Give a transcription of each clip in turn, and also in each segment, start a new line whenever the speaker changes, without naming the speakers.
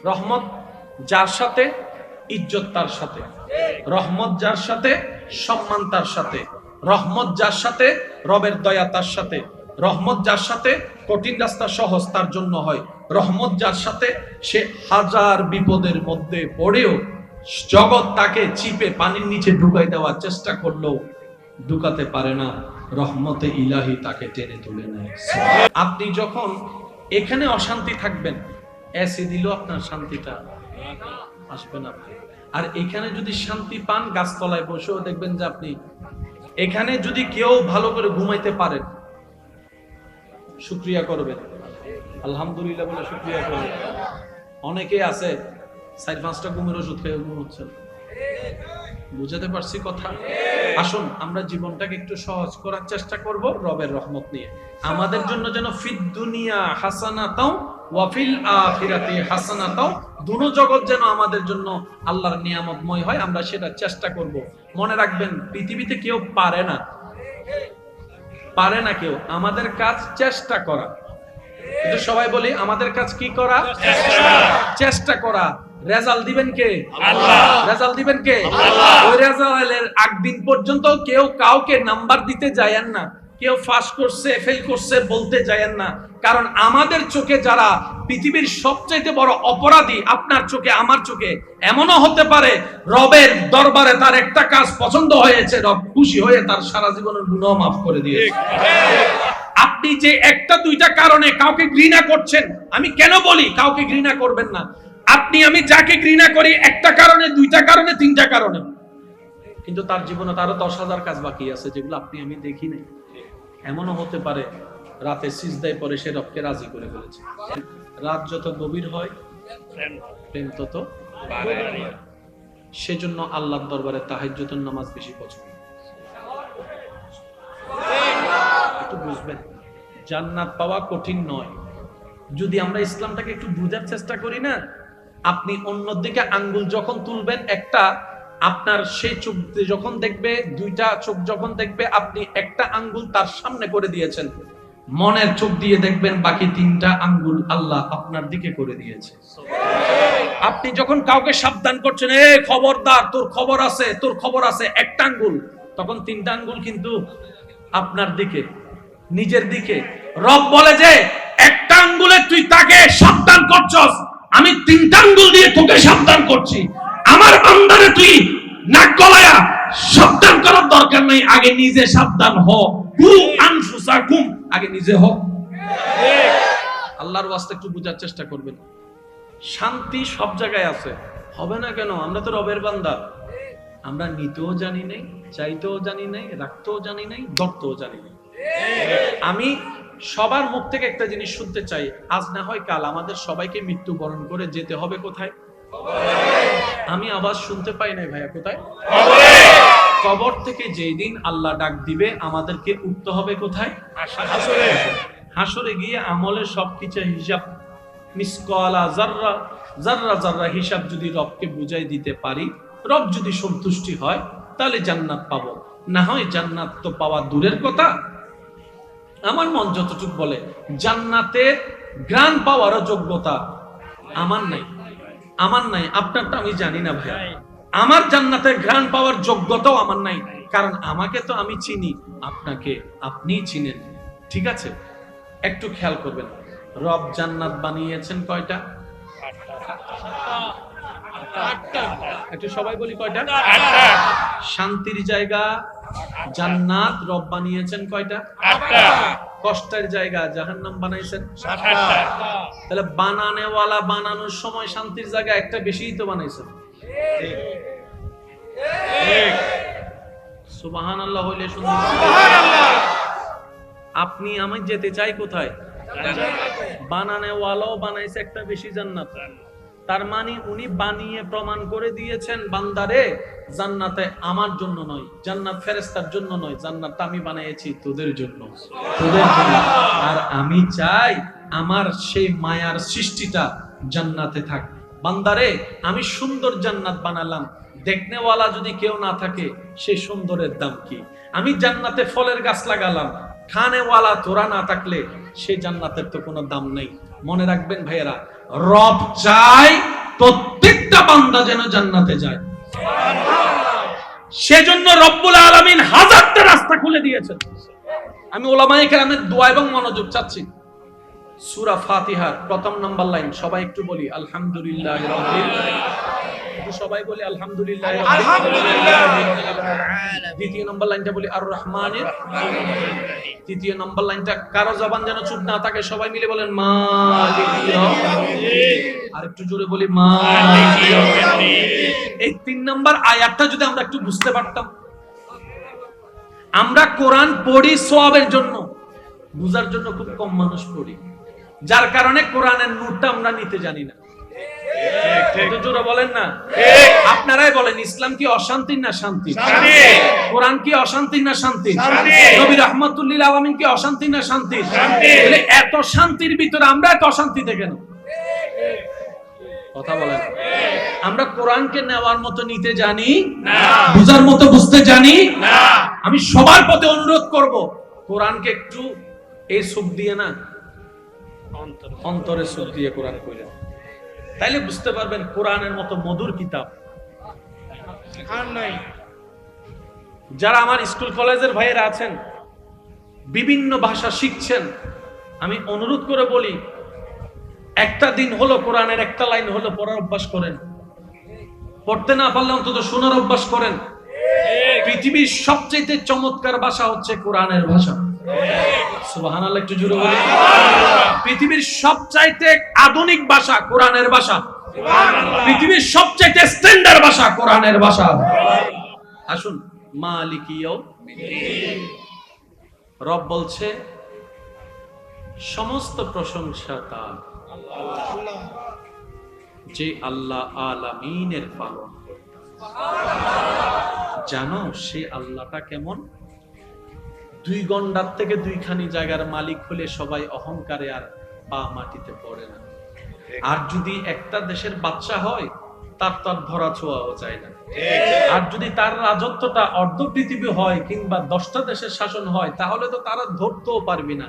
রহমত যার সাথে, ইজ্জত তার সাথে। রহমত যার সাথে, সম্মান তার সাথে। রহমত যার সাথে, রবের দয়া তার সাথে। রহমত যার সাথে, কঠিন রাস্তা সহজ তার জন্য হয়। রহমত যার সাথে, সে হাজার বিপদের মধ্যে পড়েও জগৎ তাকে চিপে পানির নিচে ঢুকাই দেওয়ার চেষ্টা করলেও ঢুকাতে পারে না, রহমতে ইলাহি তাকে টেনে তুলে নেয়। আপনি যখন এখানে অশান্তি থাকবেন, এসি দিল আপনার শান্তিটা আসবে না। আর এখানে যদি শান্তি পান, গাছতলায় বসেও দেখবেন যে আপনি, এখানে যদি কেউ ভালো করে ঘুমাইতে পারেন, শুকরিয়া করবেন, আলহামদুলিল্লাহ বলে শুকরিয়া করবেন। অনেকে আছে 4-5টা ঘুমের ওষুধ খেয়ে ঘুমোচ্ছেন। বুঝাতে পারছি কথা? আসুন আমরা জীবনটাকে একটু সহজ করার চেষ্টা করব রবের রহমত নিয়ে। আমাদের জন্য যেন ফিদ দুনিয়া হাসানাতাও ওয়া ফিল আখিরাতি হাসানাতাও, দুনো জগৎ যেন আমাদের জন্য আল্লাহর নিয়ামতময় হয়, আমরা সেটা চেষ্টা করব। মনে রাখবেন, পৃথিবীতে কেউ পারে না কেউ। আমাদের কাজ চেষ্টা করা। কিন্তু সবাই বলি আমাদের কাজ কি করা? চেষ্টা করা। রেজাল্ট দিবেন কে? আল্লাহ। রেজাল্ট দিবেন কে? আল্লাহ। ওই রেজাল্টের একদিন পর্যন্ত কেউ কাউকে নাম্বার দিতে যায়েন না, কেউ পাস করছে ফেল করছে বলতে যায়েন না। কারণ আমাদের চোখে যারা পৃথিবীর সবচাইতে বড় অপরাধী, আপনার চোখে আমার চোখে, এমনও হতে পারে রবের দরবারে তার একটা কাজ পছন্দ হয়েছে, রব খুশি হয়ে তার সারা জীবনের গুনাহ মাফ করে দিয়েছে। আপনি যে একটা দুইটা কারণে কাউকে ঘৃণা করছেন, আমি কেন বলি কাউকে ঘৃণা করবেন না? আপনি আমি যাকে ঘৃণা করি একটা কারণে, দুইটা কারণে, তিনটা কারণে, কিন্তু তার জীবনে তারও 10,000 কাজ বাকি আছে যেগুলো আপনি আমি দেখি নাই। এমনও হতে পারে রাতে সিজদায় পরে সে রবকে রাজি করে ফেলেছে। রাত যত গভীর হয় প্রেম তত বাড়ে। সেজন্য আল্লাহর দরবারে তাহাজ্জুদের নামাজ বেশি পছন্দ। একটু বুঝবেন, জান্নাত পাওয়া কঠিন নয় যদি আমরা ইসলামটাকে একটু বুঝার চেষ্টা করি না। আপনি অন্যদিকে আঙ্গুল যখন তুলবেন, একটা আপনার সেই চোখ যখন দেখবে, দুইটা চোখ যখন দেখবে, আপনি একটা আঙ্গুল তার সামনে করে দিয়েছেন, মনের চোখ দিয়ে দেখবেন বাকি 3টা আঙ্গুল আল্লাহ আপনার দিকে করে দিয়েছে। আপনি যখন কাউকে সাবধান করছেন, এ খবরদার, তোর খবর আছে, তোর খবর আছে, একটা আঙ্গুল, তখন 3টা আঙ্গুল কিন্তু আপনার দিকে, নিজের দিকে। রব বলে যে একটা আঙ্গুলে তুই তাকে সাবধান করছস, আমি 3টা আঙ্গুল দিয়ে তোকে সাবধান করছি। আমার বান্দারে তুই নাক গলায়া সাবধান করার দরকার নাই, আগে নিজে সাবধান হ। আনফুসাকুম, আগে নিজে হ। আল্লাহর ওয়াস্তে একটু বুঝার চেষ্টা করবেন। শান্তি সব জায়গায় আছে, হবে না কেন? আমরা তো রবের বান্দা। আমরা নিতেও জানি নাই, চাইতেও জানি নাই, রাখতেও জানি নাই, ধরতেও জানি নাই। আমি সবার মুখ থেকে একটা জিনিস শুনতে চাই, আজ না হয় কাল আমাদের সবাইকে মৃত্যুবরণ করে যেতে হবে কোথায়? আমি আওয়াজ শুনতে পাই নাই ভাইয়া, কোথায়? কবর থেকে যেই দিন আল্লাহ ডাক দিবে আমাদেরকে উঠতে হবে কোথায়? হাসরে। হাসরে গিয়ে আমলের সবকিছু হিসাব, মিসকালা যাররা যাররা যাররা হিসাব যদি রবকে বুঝাই দিতে পারি, রব যদি সন্তুষ্টি হয়, তাহলে জান্নাত পাবো। না হয় জান্নাত তো পাওয়া দূরের কথা, আমার মন যতটুকু বলে জান্নাতের গ্রান পাওয়ারও যোগ্যতা আমার নাই। আপনারটা আমি জানি না ভাইয়া, আমার জান্নাতের গ্রান পাওয়ার যোগ্যতাও আমার নাই। কারণ আমাকে তো আমি চিনি, আপনাকে আপনিই চিনেন। ঠিক আছে, একটু খেয়াল করবেন, রব জান্নাত বানিয়েছেন কয়টা? একটু সবাই বলি কয়টা? শান্তির জায়গা জান্নাত রব বানিয়েছেন কয়টা? কষ্টের জায়গা জাহান্নাম বানাইছেন 7টা। তাহলে বানানেওয়ালা বানানোর সময় শান্তির জায়গা একটা বেশিই তো বানাইছেন। ঠিক। সুবহানাল্লাহ হইলে সুন্দর। আপনি আমি যেতে চাই কোথায়? বানানেওয়ালাও বানাইছে একটা বেশি জান্নাত। তার মানে উনি বানিয়ে প্রমাণ করে দিয়েছেন, বান্দারে জান্নাতে আমার জন্য নয়, জান্নাত ফেরেশতার জন্য নয়, জান্নাত আমি বানিয়েছি তোদের জন্য। আর আমি চাই আমার সেই মায়ার সৃষ্টিটা জান্নাতে থাক। বান্দারে আমি সুন্দর জান্নাত বানালাম, দেখনেওয়ালা যদি কেউ না থাকে সেই সুন্দরের দাম কি? আমি জান্নাতে ফলের গাছ লাগালাম, খানেওয়ালা তোরা না থাকলে সেই জান্নাতের তো কোনো দাম নেই। মনে রাখবেন ভাইয়েরা, রব চাই প্রত্যেকটা বান্দা যেন জান্নাতে যায়। সেজন্য রব্বুল আলামিন হাজারটা রাস্তা খুলে দিয়েছেন। আমি উলামায়ে কেরামের দোয়া এবং মনোযোগ চাচ্ছি। সূরা ফাতিহার প্রথম নাম্বার লাইন সবাই একটু বলি আলহামদুলিল্লাহি রাব্বিল আলামিন, সবাই বলি আলহামদুলিল্লাহি রাব্বিল আলামিন। দ্বিতীয় নাম্বার লাইনটা বলি আর রহমানির রহিম। তৃতীয় নাম্বার লাইনটা কারো জবান যেন চুপ না থাকে, সবাই মিলে বলেন মালিকি ইয়াউমিদ্দিন। আর একটু জোরে বলি মালিকি ইয়াউমিদ্দিন। এই তিন নাম্বার আয়াতটা যদি আমরা একটু বুঝতে পারতাম। আমরা কোরআন পড়ি সওয়াবের জন্য, বুঝার জন্য খুব কম মানুষ পড়ি, যার কারণে কোরআনের নূরটা আমরা নিতে জানি না। জোরে বলেন না, আপনারাই বলেন ইসলাম কি অশান্তির না শান্তি? কোরআন কি অশান্তির না শান্তি? নবী রাহমাতুল লিল আলামিন কি অশান্তি না শান্তি? তাহলে এত শান্তির ভিতরে আমরা এত অশান্তিতে কেন? কথা বলেন। আমরা কোরআনকে নেওয়ার মতো নিতে জানি না, বুঝার মতো বুঝতে জানি না। আমি সবার প্রতি অনুরোধ করব, কোরআনকে একটু এই সুখ দিয়ে না, অন্তরে সুখ দিয়ে কোরআন কইলেন, তাইলে বুঝতে পারবেন কোরআনের মতো মধুর কিতাব আর নাই। যারা আমার স্কুল কলেজের ভাইয়েরা আছেন, বিভিন্ন ভাষা শিখছেন, আমি অনুরোধ করে বলি, একটা দিন হলো কোরআনের একটা লাইন হলো পড়ার অভ্যাস করেন। পড়তে না পারলে অন্তত শোনার অভ্যাস করেন। পৃথিবীর সবচেয়ে চমৎকার ভাষা হচ্ছে কোরআনের ভাষা। সুবহানাল্লাহ, একটু জোরে বলি। পৃথিবীর সবচাইতে আধুনিক ভাষা কোরআনের ভাষা। পৃথিবীর সবচাইতে স্ট্যান্ডার্ড ভাষা কোরআনের ভাষা। আসুন, মালিকি ইয়াউমিদ্দিন। রব বলছে সমস্ত প্রশংসা তার, যে আল্লাহ আলামিনের পালন কর্তা। জানো সে আল্লাহটা কেমন? 2 গন্ডার থেকে 2খানি জায়গার মালিক হলে সবাই অহংকারে আর পা মাটিতে পড়ে না। আর যদি একটা দেশের বাদশা হয়, তার তো আর ধরা ছোঁয়াও যায় না। আর যদি তার রাজত্বটা অর্ধ পৃথিবী হয় কিংবা 10টা দেশের শাসন হয়, তাহলে তো তারা ধরতেও পারবি না।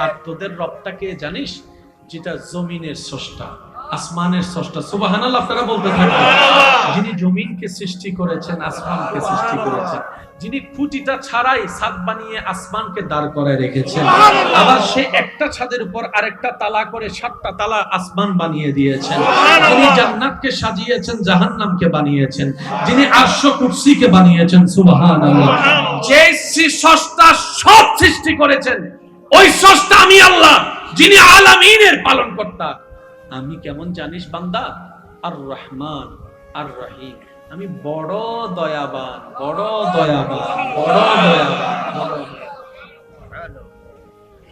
আর তোদের রবটাকে জানিস, যেটা জমিনের স্রষ্টা, আসমানের স্রষ্টা। সুবহানাল্লাহ, আপনারা বলতে থাকেন। যিনি জমিনকে সৃষ্টি করেছেন, আসমানকে সৃষ্টি করেছেন, যিনি খুঁটিটা ছাড়াই ছাদ বানিয়ে আসমানকে দাঁড় করায় রেখেছেন, আবার সে একটা ছাদের উপর আরেকটা তালা করে 7টা তালা আসমান বানিয়ে দিয়েছেন, যিনি জান্নাতকে সাজিয়েছেন, জাহান্নামকে বানিয়েছেন, যিনি আরশ কুরসিকে বানিয়েছেন। সুবহানাল্লাহ। যে স্রষ্টা সব সৃষ্টি করেছেন, ওই স্রষ্টা আমি আল্লাহ, যিনি আলামিনের পালনকর্তা। আমি কেমন জানিস বান্দা? আর রহমান আর রহিম। আমি বড় দয়াবান, বড় দয়াবান, বড় দয়াবান।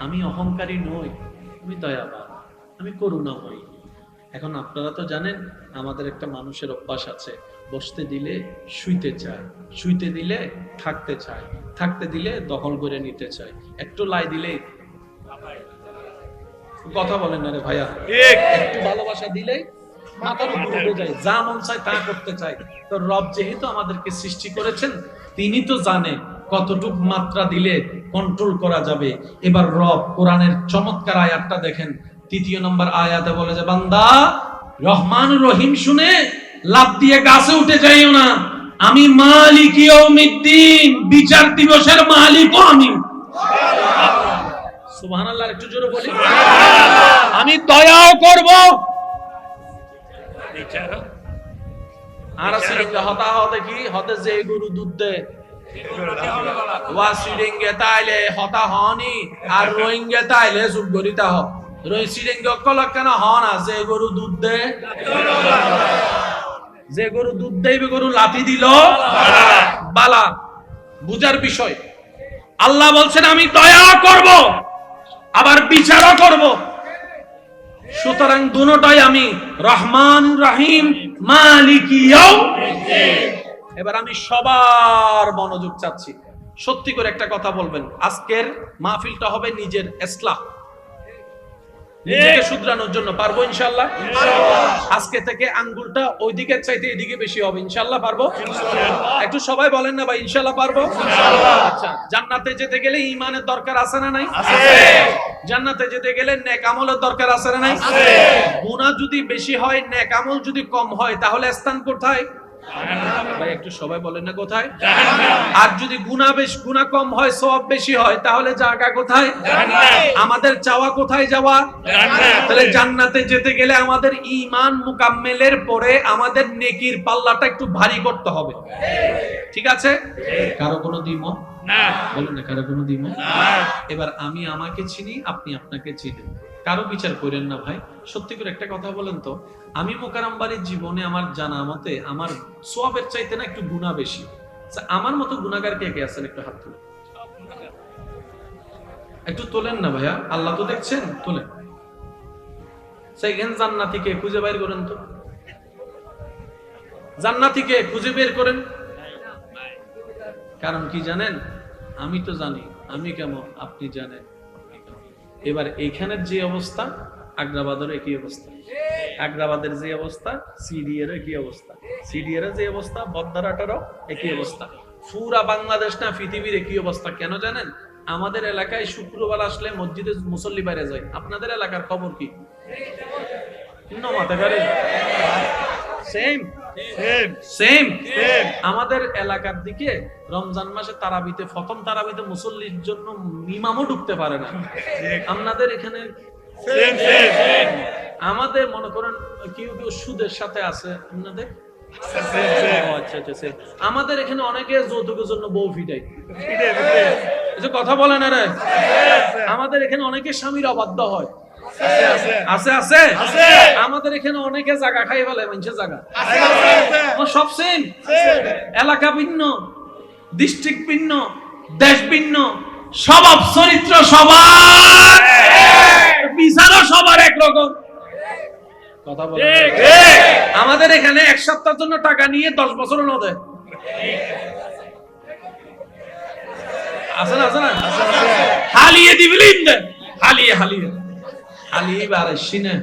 আমি অহংকারী নই, আমি দয়াবান, আমি করুণাময়ী। এখন আপনারা তো জানেন, আমাদের একটা মানুষের অভ্যাস আছে, বসতে দিলে শুইতে চায়, শুইতে দিলে থাকতে চায়, থাকতে দিলে দখল করে নিতে চায়, একটু লাই দিলে কথা বলেন না রে ভাইয়া, একটু ভালোবাসা দিলে মাথার উপর উঠে যায়, যা মন চায় তা করতে চায়। তো রব যেহেতু আমাদেরকে সৃষ্টি করেছেন, তিনি তো জানে কতটুক মাত্রা দিলে কন্ট্রোল করা যাবে। এবার রব কোরআনের চমৎকার আয়াতটা দেখেন। 3 নম্বর আয়াতে বলে যে, বান্দা রহমান রহিম শুনে লাফ দিয়ে গাছে উঠে যাইও না, আমি মালিক ইয়াউমিদ্দিন, বিচার দিবসের মালিকও আমি। সুবহানাল্লাহ, একটু জোরে বলি। আমি দয়াও করব, আর সিরিঙ্গা হতা হতে কি হতে যে গরু দুধ দে ওয়া সিরিঙ্গে তাইলে হতা হনি, আর রোহিঙ্গে তাইলে চুপ করিতা হ। রই সিরিঙ্গে কলক কেন হন, যে গরু দুধ দে, যে গরু দুধ দেবে গরু লাথি দিল বালা, বুঝার বিষয়। আল্লাহ বলছেন আমি দয়া করব, আবার বিচারও করব। সুতরাং দুটোটাই আমি, রহমান রহিম, মালিক ইয়াউমিদ্দিন। এবার আমি সবার মনোযোগ চাচ্ছি, সত্যি করে একটা কথা বলবেন। আজকের মাহফিলটা হবে নিজের ইসলাহ। নিজেকে শুধরানোর জন্য পারবো ইনশাআল্লাহ। আজকে থেকে আঙ্গুলটা ওই দিকের চাইতে এদিকে বেশি হবে ইনশাআল্লাহ। পারবো? একটু সবাই বলেন না ভাই ইনশাআল্লাহ পারবো। আচ্ছা, জান্নাতে যেতে গেলে ঈমানের দরকার আছে না নাই? আছে। জান্নাতে যেতে গেলে নেক আমলের দরকার আছে না নাই? আছে। গুনাহ যদি বেশি হয়, নেক আমল যদি কম হয়, তাহলে স্থান কোথায়? ভাই একটু সবাই বলেন না কোথায়? আর যদি গুনাহ কম হয়, সওয়াব বেশি হয়, তাহলে জায়গা কোথায়? আমাদের চাওয়া কোথায় যাওয়া? তাহলে জান্নাতে যেতে গেলে আমাদের ঈমান মুকাম্মেলের পরে আমাদের নেকির পাল্লাটা একটু ভারী করতে হবে। ঠিক আছে? কারো কোনো দ্বিমত না? বলেন না কারো কোনো দ্বিমত না। এবার আমি আমাকে চিনি, আপনি আপনাকে চিনেন, কারো বিচার করেন না ভাই। সত্যি করে একটা কথা বলেন তো, আমি মোকাররম বাড়ির জীবনে আমার জানা মতে আমার সওয়াবের চাইতে না একটু গুনাহ বেশি। আমার মতো গুনাহগার কে কে আছেন একটু হাত তুলেন। একটু তোলেন না ভাইয়া, আল্লাহ তো দেখছেন, তোলেন। সেকেন্ড জান্নাতীকে খুঁজে বের করেন তো, জান্নাতীকে খুঁজে বের করেন। কারণ কি জানেন? আমি তো জানি আমি কেমন, আপনি জানেন। এবার এইখানের যে অবস্থা, আগ্রাবাদের একই অবস্থা, আগ্রাবাদের যে অবস্থা, সিডিএর একই অবস্থা, সিডিএর যে অবস্থা, বদ্দারাটারও একই অবস্থা, পুরা বাংলাদেশ না পৃথিবীর একই অবস্থা। কেন জানেন? আমাদের এলাকায় শুক্রবার আসলে মসজিদে মুসল্লি বাইরে যায়, আপনাদের এলাকার খবর কি? Same same. আমাদের এলাকার দিকে রমজান মাসে তারাবিতে, প্রথম তারাবিতে মুসল্লির জন্য ইমামও ঢুকতে পারে না। আপনাদের এখানে আমাদের মনে করেন কেউ কেউ সুদের সাথে আছে, আপনাদের আমাদের এখানে অনেকে যৌতুকের জন্য বউ ফিটাই, কথা বলে না রে। আমাদের এখানে অনেকে স্বামীর অবাধ্য হয়, আছে আছে। আমাদের এখানে অনেকে জায়গা খাই ফেলে, মানুষের জায়গা সব সেম, এলাকা ভিন্ন, ডিস্ট্রিক্ট ভিন্ন, দেশ ভিন্ন, স্বভাব চরিত্র সবার, বিচারও সবার একরকম। কথা বলে আমাদের এখানে এক সপ্তাহের জন্য টাকা নিয়ে 10 বছর ন দেয়, আছে না? আছে না? হালিয়ে দিবিলিন দেন, হালিয়ে হালিয়ে হালিয়ে বাড়াইছি না।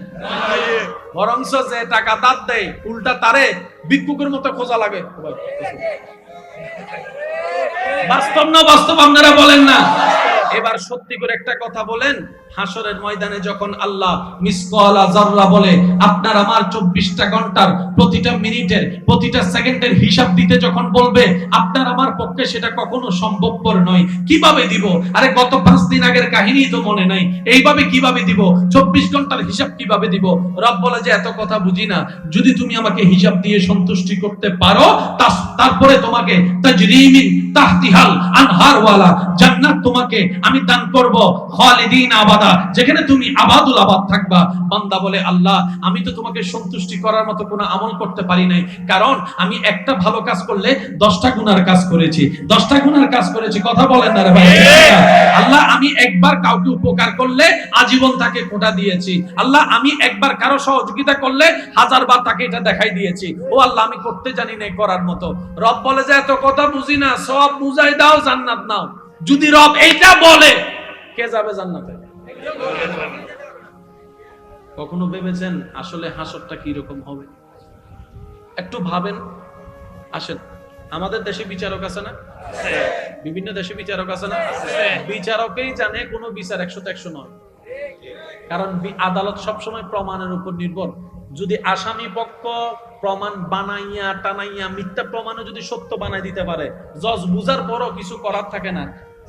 বরংস যে টাকা দাঁত দেয়, উল্টা তারে ভিক্ষুকের মতো খোঁজা লাগে। বাস্তব না বাস্তব আপনারা বলেন না। এবার সত্যি করে একটা কথা বলেন, হাসরের ময়দানে যখন আল্লাহ মিসকালা যাররা বলে আপনার আমার 24টা ঘন্টার প্রতিটা মিনিটের প্রতিটা সেকেন্ডের হিসাব দিতে যখন বলবে, আপনার আমার পক্ষে সেটা কখনো সম্ভবপর নয়। কিভাবে দিব? আরে গত 5 দিন আগের কাহিনী তো মনে নাই, এইভাবে কিভাবে দিব? 24 ঘন্টার হিসাব কিভাবে দিব? রব বলে যে এত কথা বুঝি না, যদি তুমি আমাকে হিসাব দিয়ে সন্তুষ্টি করতে পারো, তারপরে তোমাকে তাজরিমিন তাহতিহাল আনহার ওয়ালা জান্নাত তোমাকে আমি দান করব, খালিদিন আবাদা, যেখানে তুমি আবাদুল আবাদ থাকবা। বান্দা বলে আল্লাহ আমি তো তোমাকে সন্তুষ্টি করার মতো কোনো আমল করতে পারি নাই, কারণ আমি একটা ভালো কাজ করলে 10টা গুনার কাজ করেছি, 10টা গুনার কাজ করেছি। কথা বলেন না রে ভাই। আল্লাহ আমি একবার কাউকে উপকার করলে আজীবন তাকে খোটা দিয়েছি। আল্লাহ আমি একবার কারো সহযোগিতা করলে 1000 বার তাকে এটা দেখাই দিয়েছি। ও আল্লাহ আমি করতে জানি না করার মতো। রব বলে যে এত কথা বুঝি না, সব বুঝাই দাও, জান্নাত নাও। যদি রব এইটা বলে, কে যাবে জান্নাতে? কখনো ভেবেছেন আসলে হাসরটা কি রকম হবে? একটু ভাবেন। আসেন, আমাদের দেশে বিচারক আছে না? বিভিন্ন দেশে বিচারক আছে না? বিচারকেই জানে কোন বিচার 100 তে 100 নয়, কারণ আদালত সবসময় প্রমাণের উপর নির্ভর। যদি আসামি পক্ষ প্রমাণ বানাইয়া টানাইয়া মিথ্যা প্রমাণও যদি সত্য বানাই দিতে পারে, জজ বুঝার পরও কিছু করার থাকে না,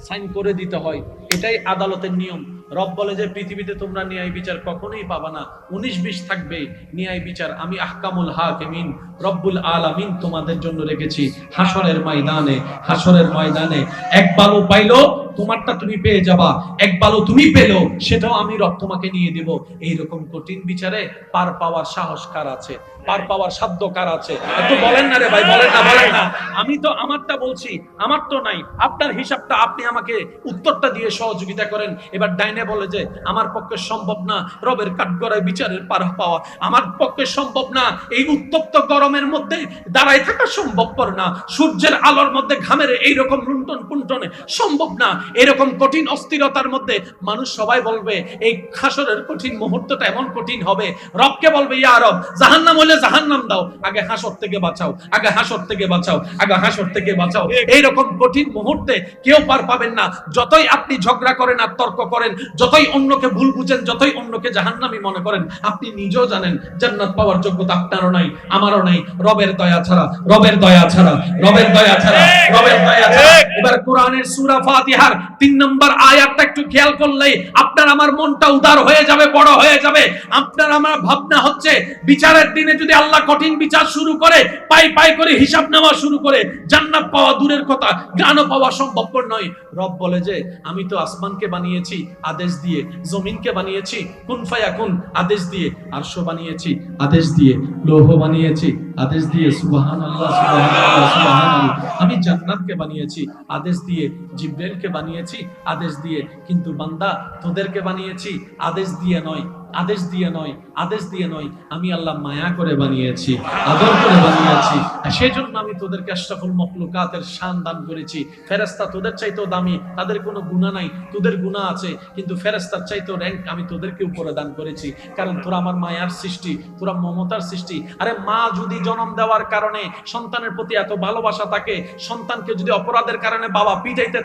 সাইন করে দিতে হয়। এটাই আদালতের নিয়ম। রব বলে যে পৃথিবীতে তোমরা ন্যায় বিচার কখনোই পাবা না, 19-20 থাকবে ন্যায় বিচার। আমি আহকামুল হাকিমিন রব্বুল আলামিন তোমাদের জন্য রেখেছি হাসরের ময়দানে। হাসরের ময়দানে এক বালু পাইলো তোমারটা তুমি পেয়ে যাবা, এক বালু তুমি পেলো সেটাও আমি রব তোমাকে নিয়ে দেব। এইরকম কঠিন বিচারে পার পাওয়ার সাহস কার আছে? পার পাওয়ার সাধ্য কার আছে? একটু বলেন না রে ভাই, বলেন না, বলেন না। আমি তো আমারটা বলছি, আমার তো নাই। আপনার হিসাবটা আপনি আমাকে উত্তরটা দিয়ে সহযোগিতা করেন। এবার ডাইনে বলে যে আমার পক্ষে সম্ভব না রবের কাঠগড়ায় বিচারের পার পাওয়া, আমার পক্ষে সম্ভব না, এই উত্তপ্ত গরমের মধ্যে দাঁড়ায় থাকা সম্ভবপর না, সূর্যের আলোর মধ্যে ঘামের এইরকম লুণ্ঠন পুণ্ঠনে সম্ভব না। এরকম কঠিন অস্থিরতার মধ্যে মানুষ সবাই বলবে এই হাসরের কঠিন মুহূর্তটা এমন কঠিন হবে, রবকে বলবে ইয়া রব জাহান্নাম হলে জাহান্নাম দাও, আগে হাসর থেকে বাঁচাও, আগে হাসর থেকে বাঁচাও, আগে হাসর থেকে বাঁচাও। এইরকম কঠিন মুহূর্তে কেউ পার পাবেন না। যতই আপনি ঝগড়া করেন আর তর্ক করেন, যতই অন্যকে ভুল বুঝেন, যতই অন্যকে জাহান্নামী মনে করেন, আপনি নিজেও জানেন জান্নাত পাওয়ার যোগ্যতা আপনারও নাই, আমারও নাই, রবের দয়া ছাড়া, রবের দয়া ছাড়া, রবের দয়া ছাড়া, রবের দয়া ছাড়া। এবার কোরআনের সূরা ফাতিহার 3 নম্বর আয়াতটা একটু খেয়াল করলেই আপনার আমার মনটা উদার হয়ে যাবে, বড় হয়ে যাবে। আপনার আমার ভাবনা হচ্ছে বিচারের দিনে যদি আল্লাহ কঠিন বিচার শুরু করে, পাই পাই করে হিসাব নেওয়া শুরু করে, জান্নাত পাওয়া দূরের কথা, জ্ঞানও পাওয়া সম্ভবপর নয়। রব বলে যে আমি তো আসমানকে বানিয়েছি আদেশ দিয়ে, জমিনকে বানিয়েছি কুন ফায়াকুন আদেশ দিয়ে, আরশ বানিয়েছি আদেশ দিয়ে, লৌহ বানিয়েছি আদেশ দিয়ে, সুবহানাল্লাহ সুবহানাল্লাহ সুবহানাল্লাহ। আমি জান্নাতকে বানিয়েছি আদেশ দিয়ে, জিবরাইলকে বানিয়েছি আদেশ দিয়ে, কিন্তু বান্দা তোদেরকে বানিয়েছি আদেশ দিয়ে নয়, আদেশ দিয়ে নয়, আদেশ দিয়ে নয়, আমি আল্লাহ মায়া করে বানিয়েছি, আদর করে বানিয়েছি। সেজন্য আমি তোদেরকে আশরাফুল মাখলুকাতের শান দান করেছি। ফেরেশতা তোদের চাইতেও দামি, তাদের কোনো গুনাহ নাই, তোদের গুনাহ আছে, কিন্তু ফেরেশতার চাইতেও র‍্যাঙ্ক আমি তোদেরকে উপরে দান করেছি, কারণ তোরা আমার মায়ার সৃষ্টি, তোরা মমতার সৃষ্টি। আরে মা যদি জন্ম দেওয়ার কারণে সন্তানের প্রতি এত ভালোবাসা থাকে, সন্তানকে যদি অপরাধের কারণে বাবা পিটাইতে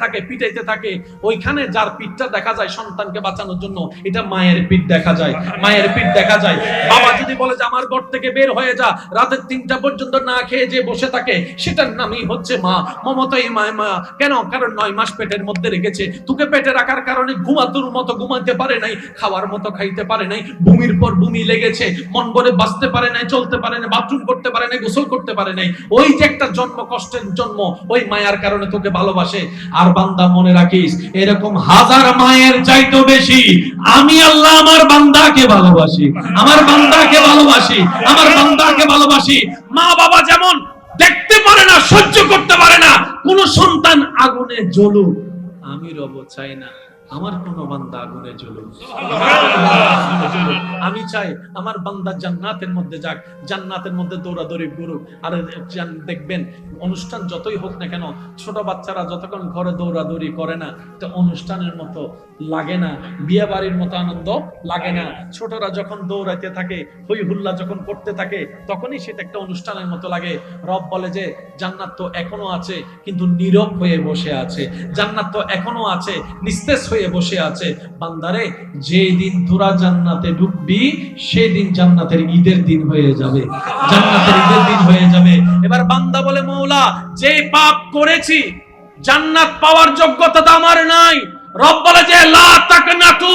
থাকে, ওইখানে যার পিঠটা দেখা যায় সন্তানকে বাঁচানোর জন্য, এটা মায়ের পিঠ দেখা যায়, মায়ের পিঠ দেখা যায়। বাবা যদি বলে যে আমার ঘর থেকে বের হয়ে যা, রাতের 3টা পর্যন্ত না খেয়ে যে বসে থাকে, সেটার নামই হচ্ছে মা। মমতাই মা। কেন? কারণ 9 মাস পেটের মধ্যে রেখেছে, তোকে পেটে রাখার কারণে ঘুমাতুর মতো ঘুমাতে পারে নাই, খাওয়ার মতো খাইতে পারে নাই, বমির পর বমি লেগেছে, মন ভরে বাঁচতে পারে নাই, চলতে পারে না, বাথরুম করতে পারে নাই, গোসল করতে পারে নাই। ওই যে একটা জন্ম, কষ্টের জন্ম, ওই মায়ার কারণে তোকে ভালোবাসে। আর বান্দা মনে রাখিস, এরকম হাজার মায়ের চাইতো বেশি আমি আল্লাহ আমার বান্দাকে ভালোবাসি, আমার বান্দাকে ভালোবাসি, আমার বান্দাকে ভালোবাসি। মা বাবা যেমন দেখতে পারে না, সহ্য করতে পারে না কোন সন্তান আগুনে জ্বলুক, আমি রব চাই না আমার কোন বান্দা আগুনে জ্বলুক। আমি চাই আমার বান্দা জান্নাতের মধ্যে যাক, জান্নাতের মধ্যে দৌড়াদৌড়ি করুক। আর দেখবেন অনুষ্ঠান যতই হোক না কেন, ছোট বাচ্চারা যতক্ষণ ঘরে দৌড়াদৌড়ি করে না, এটা অনুষ্ঠানের মতো লাগে না, বিয়ে বাড়ির মতো আনন্দ লাগে না। ছোটরা যখন দৌড়াইতে থাকে, হই হুল্লা যখন করতে থাকে, তখনই সেটা একটা অনুষ্ঠানের মতো লাগে। রব বলে যে জান্নাত তো এখনো আছে, কিন্তু নীরব হয়ে বসে আছে, জান্নাত তো এখনো আছে, নিস্তেজ হয়ে বসে আছে। বান্দারে, যেদিন তোরা জান্নাতে ঢুকবি, সেদিন জান্নাতের ঈদের দিন হয়ে যাবে, জান্নাতের ঈদের দিন হয়ে যাবে। এবার বান্দা বলে মওলা, যে পাপ করেছি জান্নাত পাওয়ার যোগ্যতা তো আমার নাই। রব বলে যে লা তাকনাতু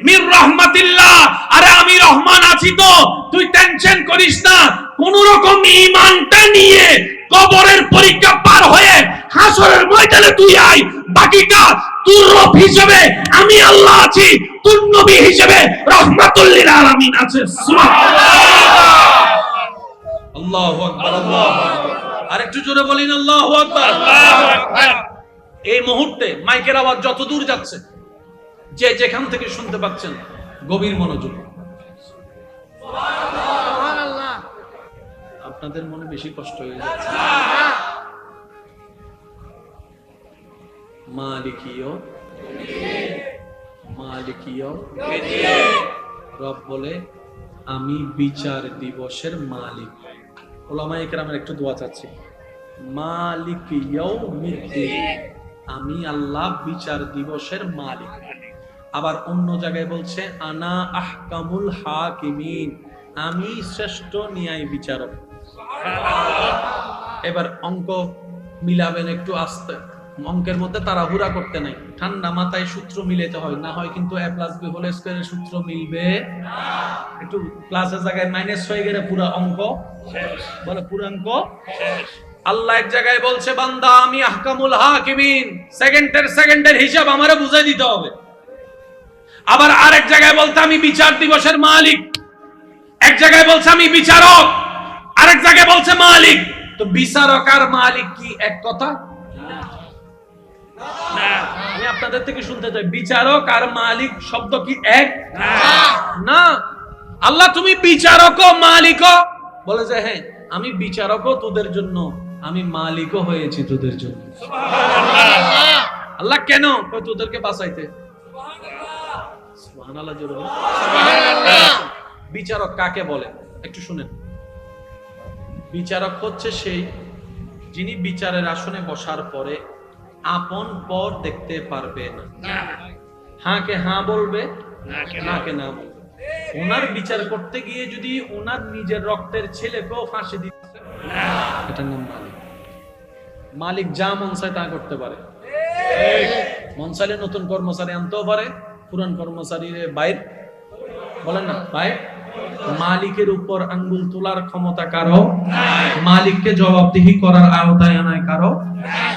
মির রাহমাতিল্লাহ, আরে আমি রহমান আছি তো, তুই টেনশন করিস না। কোন রকম ঈমানটা নিয়ে কবরের পরীক্ষা পার হয়ে হাসরের ময়দানে তুই আয়, বাকিটা তোর রব হিসেবে আমি আল্লাহ আছি, তোর নবী হিসেবে রাহমাতুল লিল আলামিন আছে। সুবহানাল্লাহ, আল্লাহু আকবার, আল্লাহু আকবার। আরেকটু জোরে বলেন আল্লাহু আকবার, আল্লাহু আকবার। এই মুহূর্তে মাইকের আওয়াজ যত দূর যাচ্ছে, যে যেখান থেকে শুনতে পাচ্ছেন, গভীর মনোযোগ। সুবহানাল্লাহ। আপনাদের মনে বেশি কষ্ট হয়ে যাচ্ছে। মালিকিও মালিকিও রব বলে আমি বিচার দিবসের মালিক। ওলামায়ে কেরামের একটু দোয়া চাচ্ছি, মালিক ইয়াউমিদ্দিন, আমি আল্লাহ বিচার দিবসের মালিক। আবার অন্য জায়গায় বলছে আনা আহকামুল হাকিমিন, আমি শ্রেষ্ঠ ন্যায় বিচারক। এবার অঙ্ক মিলাবেন একটু আস্তে, অঙ্কের মধ্যে তাড়াহুড়া করতে নাই, ঠান্ডা মাথায় সূত্র মিলাতে হয়, না হয় কিন্তু a + b হোল স্কয়ারের সূত্র মিলবে না। একটু প্লাসের জায়গায় মাইনাস হয়ে গেলে পুরো অঙ্ক শেষ, বলে পুরো অঙ্ক শেষ। আল্লাহ এক জায়গায় বলছে বান্দা আমি আহকামুল হাকিমিন, সেকেন্ডের হিসাব আমারে বুঝাই দিতে হবে। আবার আরেক জায়গায় বলতে আমি বিচার দিবসের মালিক, এক জায়গায় বলছে আমি বিচারক, আরেক জায়গায় বলছে মালিক। তো বিচারক আর মালিক কি এক কথা? না। আমি আপনাদের থেকে শুনতে চাই, বিচারক আর মালিক শব্দ কি এক? না। আল্লাহ তুমি বিচারকও মালিকও, বলে যে হ্যাঁ আমি বিচারকও তোদের জন্য, আমি মালিকও হয়েছি তোদের জন্য। সুবহানাল্লাহ। আল্লাহ কেন? তোদেরকে বাঁচাইতে। সুবহানাল্লাহ জোরে বলেন। বিচারক কাকে বলে একটু শুনেন। বিচারক হচ্ছে সেই যিনি বিচারের আসনে বসার পরে আপন পর দেখতে পারবে না, হাঁকে হাঁ বলবে, নাকে না বলবে। ওনার বিচার করতে গিয়ে যদি ওনার নিজের রক্তের ছেলেকেও ফাঁসি দিচ্ছে, এটার নাম মালিক। মালিক যা মন চায় তা করতে পারে। মন চাইলে নতুন কর্মচারী আনতেও পারে, পুরান কর্মচারীর বাইর বলেন না বাইর। মালিকের উপর আঙ্গুল তোলার ক্ষমতা কারো, মালিককে জবাবদিহি করার আওতায় আনায় কারো।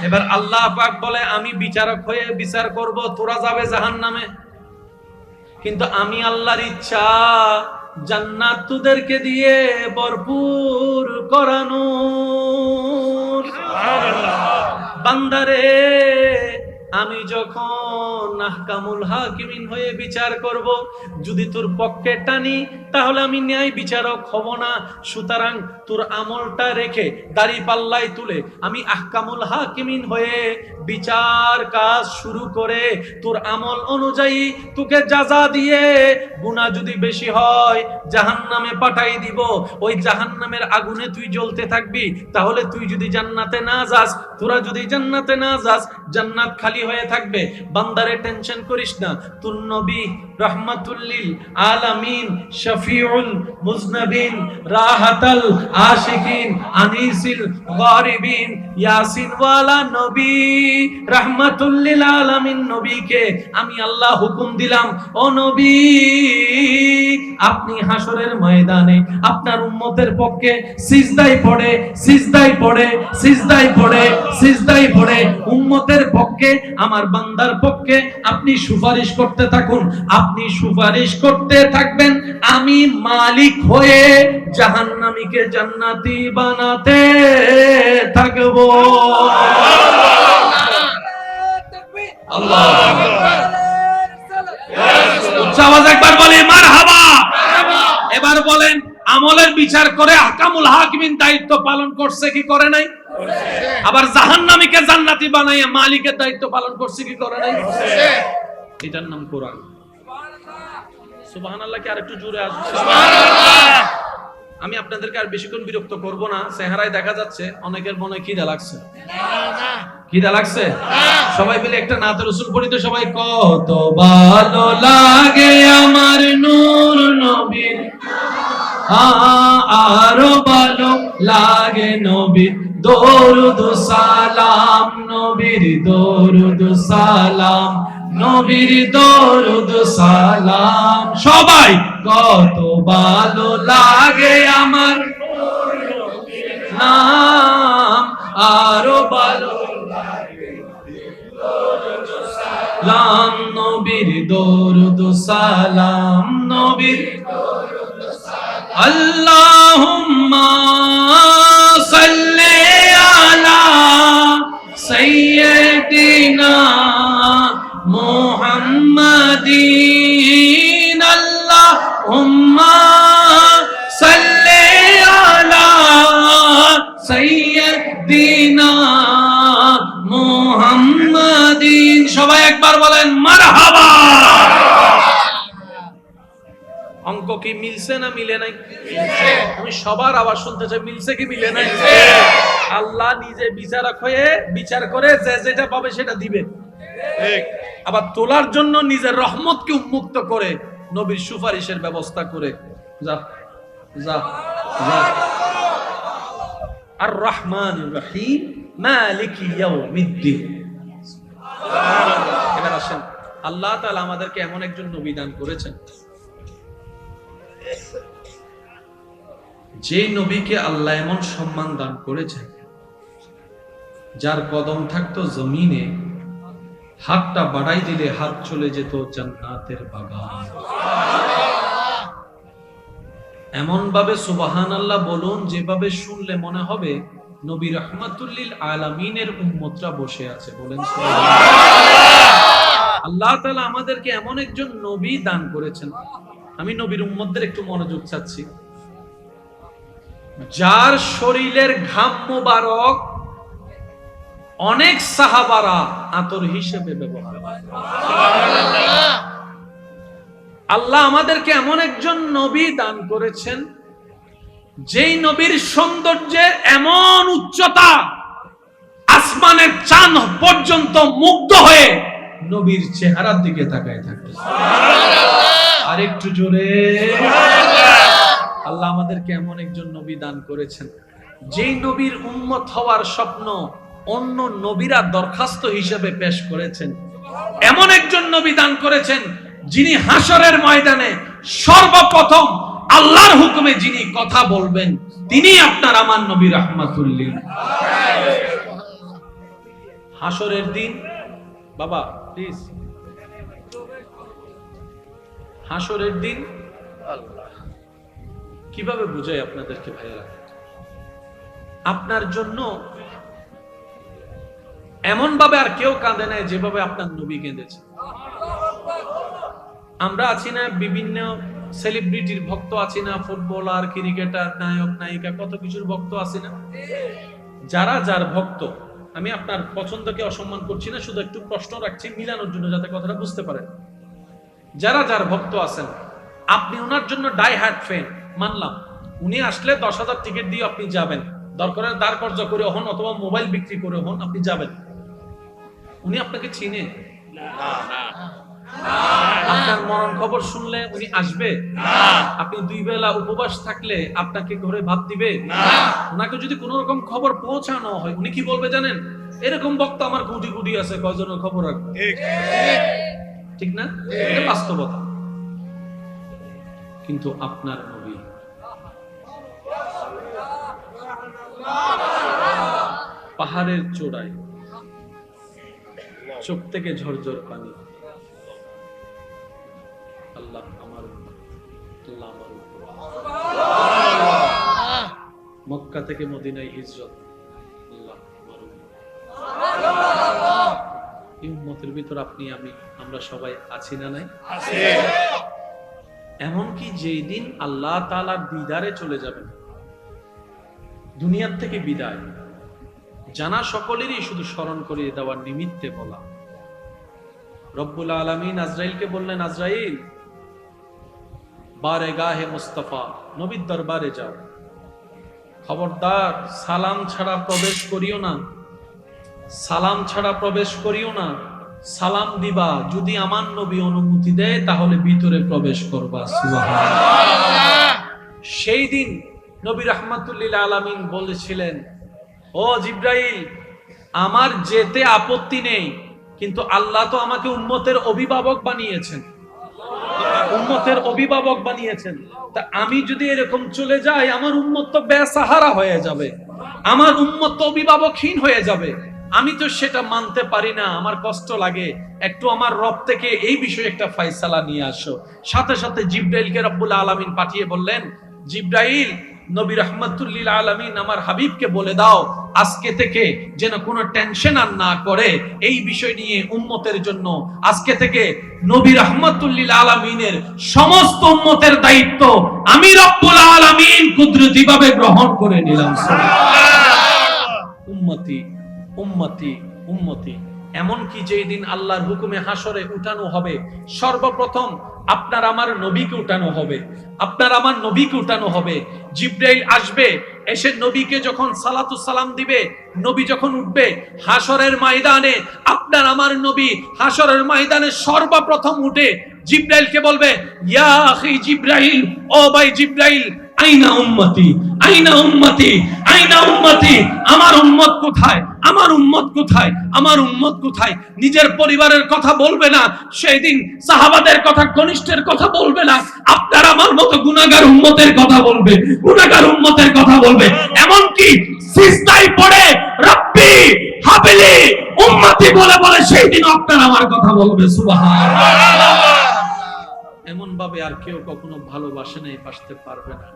এবার আল্লাহ পাক বলে আমি বিচারক হয়ে বিচার করব, তোরা যাবে জাহান্নামে, কিন্তু আমি আল্লাহর ইচ্ছা জান্নাত তোদেরকে দিয়ে ভরপুর করানো। বান্দারে আমি যখন আহকামুল হাকিমিন হয়ে বিচার করব, যদি তোর পক্ষে টানি তাহলে আমি ন্যায় বিচারক হব না। সুতরাং তোর আমলটা রেখে দাড়ি পাল্লাই তুলে আমি আহকামুল হাকিমিন হয়ে বিচার কাজ শুরু করে তোর আমল অনুযায়ী তোকে যাজা দিয়ে, গুনাহ যদি বেশি হয় জাহান্নামে পাঠাই দিব। ওই জাহান্নামের আগুনে তুই জ্বলতে থাকবি। তাহলে তুই যদি জান্নাতে না যাস, তোরা যদি জান্নাতে না যাস, জান্নাত খালি হয়ে থাকবে। বান্দারে টেনশন করিস না, তোর নবী রাহমাতুল লিল আলামিন, শফিউল মুজনাবিন, রাহাতাল আশিকিন, আনিসিল গারিবিন, ইয়াসিন ওয়ালা নবী রাহমাতুল লিল আলামিন নবীকে আমি আল্লাহ হুকুম দিলাম, ও নবী আপনি হাসরের ময়দানে আপনার উম্মতের পক্ষে সিজদায় পড়ে সিজদায় পড়ে সিজদায় পড়ে সিজদায় পড়ে উম্মতের পক্ষে, আমার বান্দার পক্ষে আপনি সুপারিশ করতে থাকুন। আপনি সুপারিশ করতে থাকবেন, আমি মালিক হয়ে জাহান্নামীকে জান্নাতি বানাতে থাকব। আল্লাহু আকবার। উচ্চ আওয়াজে একবার বলি মারহাবা। এবার বলেন আমলের বিচার করে আহকামুল হাকিমিন দায়িত্ব পালন করছে কি করে নাই? আবার জাহান্নামীকে জান্নাতি বানাইয়া মালিকের দায়িত্ব পালন করছে কি করে নাই? এটার নাম কোরআন। সুবহানাল্লাহ কি আরেকটু জোরে আসবে? সুবহানাল্লাহ। আমি আপনাদেরকে আর বেশিক্ষণ বিরক্ত করব না। চেহারায় দেখা যাচ্ছে অনেকের মনে খিদা লাগছে। খিদা লাগছে? সবাই মিলে একটা নাতে রাসূল পড়ি তো সবাই। কত ভালো লাগে আমার নূর নবীর, আরো ভালো লাগে নবীর দরুদ সালাম, নবীর দরুদ সালাম, নবীর দরুদ সালাম। সবাই কত ভালো লাগে আমার নাম, আরো ভালো লাগে দরুদ সালাম, নবীর দরুদ সালাম, নবীর দরুদ সালাম। আল্লাহুম্মা সাল্লি আলা সাইয়্যিদিনা মুহাম্মাদিন, আল্লাহুম্মা সাল্লি আলা সাইয়্যিদিনা মুহাম্মাদিন। সবাই একবার বলেন মারহাবা। অঙ্ক কি মিলছে না মিলে নাই? আমি সবার আওয়াজ শুনতে চাই, মিলছে কি মিলে নাই? আল্লাহ নিজে বিচারক হয়ে বিচার করে যে যেটা পাবে সেটা দিবে। আবার তোলার জন্য নিজের রহমতকে উন্মুক্ত করে নবীর সুপারিশের ব্যবস্থা করে। যা যা যা। আর রহমানুর রহিম মালিকি ইয়াউমিদ্দিন। এবার আসেন, আল্লাহ তাআলা আমাদেরকে এমন একজন নবী দান করেছেন, যে নবীকে আল্লাহ এমন সম্মান দান করেছেন, যার কদম থাকতো জমিনে, হাতটা বাড়াই দিলে হাত চলে যেত জান্নাতের বাগান। এমন ভাবে সুবহানাল্লাহ বলুন যেভাবে শুনলে মনে হবে নবী রাহমাতুল লিল আলামিনের উম্মতরা বসে আছে। বলেন সুবহানাল্লাহ। আল্লাহ তাআলা আমাদেরকে এমন একজন নবী দান করেছেন। আমি নবীর উম্মতদের একটু মনোযোগ চাচ্ছি। যার শরীরের ঘাম মোবারক অনেক সাহাবারা আতর হিসেবে ব্যবহার করে। আল্লাহ আমাদেরকে এমন একজন নবী দান করেছেন, যেই নবীর সৌন্দর্যের এমন উচ্চতা, আসমানের চাঁদ পর্যন্ত মুগ্ধ হয়ে নবীর চেহারার দিকে তাকায় থাকে। আর একটু জোরে আল্লাহ আমাদেরকে এমন একজন নবী দান করেছেন, যেই নবীর উম্মত হওয়ার স্বপ্ন অন্য নবীরা দরখাস্ত হিসেবে পেশ করেছেন। এমন একজন নবী দান করেছেন, যিনি হাসরের ময়দানে সর্বপ্রথম আল্লাহর হুকুমে যিনি কথা বলবেন, তিনি আপনার আমার নবী রাহমাতুল লিল। হাসরের দিন, বাবা প্লিজ, হাসরের দিন কিভাবে বুঝাই আপনাদেরকে ভাইয়েরা, আপনার জন্য এমন ভাবে আর কেউ কাঁদে নাই যেভাবে আপনার নবী কেঁদেছে। আমরা আছি না বিভিন্ন সেলিব্রিটির ভক্ত আছি না, ফুটবলার, ক্রিকেটার, নায়ক নায়িকা, কত কিছুর ভক্ত আছি না। যারা যার ভক্ত, আমি আপনার পছন্দকে অসম্মান করছি না, শুধু একটু প্রশ্ন রাখছি মিলানোর জন্য, যাতে কথাটা বুঝতে পারেন। যারা যার ভক্ত আছেন, আপনি ওনার জন্য ডাই হার্ট ফ্যান, মানলাম। উনি আসলে 10,000 টিকিট দিয়ে আপনি যাবেন, দরকার দাঁড় কর্জ করে হন অথবা মোবাইল বিক্রি করে হন, আপনি যাবেন। উনি আপনাকে চিনে? আপনার মরণ খবর শুনলে উনি আসবে? আপনি 2 বেলা উপবাস থাকলে আপনাকে ঘরে ভাত দিবে? ওনাকে যদি কোন রকম খবর পৌঁছানো হয়, উনি কি বলবে জানেন? এরকম বক্তা আমার কোটি কোটি আছে, কয়জনের খবর রাখবে? ঠিক না? এটা বাস্তবতা। কিন্তু আপনার নবী পাহাড়ের চূড়ায়, চোখ থেকে ঝরঝর পানি, আল্লাহ আমার আল্লাহ আমার মক্কা থেকে মদিনায় হিজরত, আল্লাহ আমার এই উম্মতের ভিতর আপনি আমি আমরা সবাই আছি না নাই? এমনকি যেই দিন আল্লাহ তাআলার দিদারে চলে যাবেন, দুনিয়ার থেকে বিদায় জানা সকলেরই শুধু স্মরণ করিয়ে দেওয়ার নিমিত্তে বলা। রব্বুল আলামিন আজরাইলকে বললেন, আজরাইল বারেগাহে মুস্তাফা, নবীর দরবারে যাও, খবরদার সালাম ছাড়া প্রবেশ করিও না, সালাম ছাড়া প্রবেশ করিও না। সালাম দিবা, যদি আমার নবী অনুমতি দেয় তাহলে ভিতরে প্রবেশ করবা। সুবহানাল্লাহ। সেই দিন নবী রাহমাতুল লিল আলামিন বলেছিলেন, ও জিবরাইল, আমার যেতে আপত্তি নেই, কিন্তু আল্লাহ তো আমাকে উম্মতের অভিভাবক বানিয়েছেন, উম্মতের অভিভাবক বানিয়েছেন। তা আমি যদি এরকম চলে যাই, আমার উম্মত তো বেসাহারা হয়ে যাবে, আমার উম্মত তো অভিভাবকহীন হয়ে যাবে। আমি তো সেটা মানতে পারি না, আমার কষ্ট লাগে। একটু আমার রব থেকে এই বিষয়ে একটা ফয়সালা নিয়ে আসো। সাথে সাথে জিবরাইলকে রব্বুল আলামিন পাঠিয়ে বললেন, জিবরাইল, নবী রাহমাতুল লিল আলামিন আমার হাবিবকে বলে দাও, আজকে থেকে যেন কোনো টেনশন আর না করে এই বিষয় নিয়ে উম্মতের জন্য। আজকে থেকে নবী রাহমাতুল লিল আলামিনের সমস্ত উম্মতের দায়িত্ব আমি রব্বুল আলামিন কুদরতিভাবে গ্রহণ করে নিলাম। উম্মতি উম্মতি উম্মতি। এমনকি যেই দিন আল্লাহর হুকুমে হাসরে উঠানো হবে, সর্বপ্রথম আপনার আমার নবীকে উঠানো হবে, আপনার আমার নবীকে উঠানো হবে। জিবরাইল আসবে, এসে নবীকে যখন সালাতু সালাম দিবে, নবী যখন উঠবে হাসরের ময়দানে, আপনার আমার নবী হাসরের ময়দানে সর্বপ্রথম উঠে জিবরাইলকে বলবে, ইয়া আখি জিবরাইল, ও ভাই জিবরাইল, আইনা উম্মতি, আইনা উম্মতি, আইনা উম্মতি, আমার উম্মত কোথায়, আমার উম্মত কোথায়, আমার উম্মত কোথায়। নিজের পরিবারের কথা বলবে না সেই দিন, সাহাবাদের কথা, ঘনিষ্ঠের কথা বলবে না, আপনার আমার মতো গুনাহগার উম্মতের কথা বলবে, গুনাহগার উম্মতের কথা বলবে। এমনকি সিজদায় পড়ে রব্বি হাবিলি উম্মতি বলে বলে সেই দিন আপনার আমার কথা বলবে। সুবহানাল্লাহ। এমন ভাবে আর কেউ কখনো ভালোবাসে নাই, বাসতে পারবে না,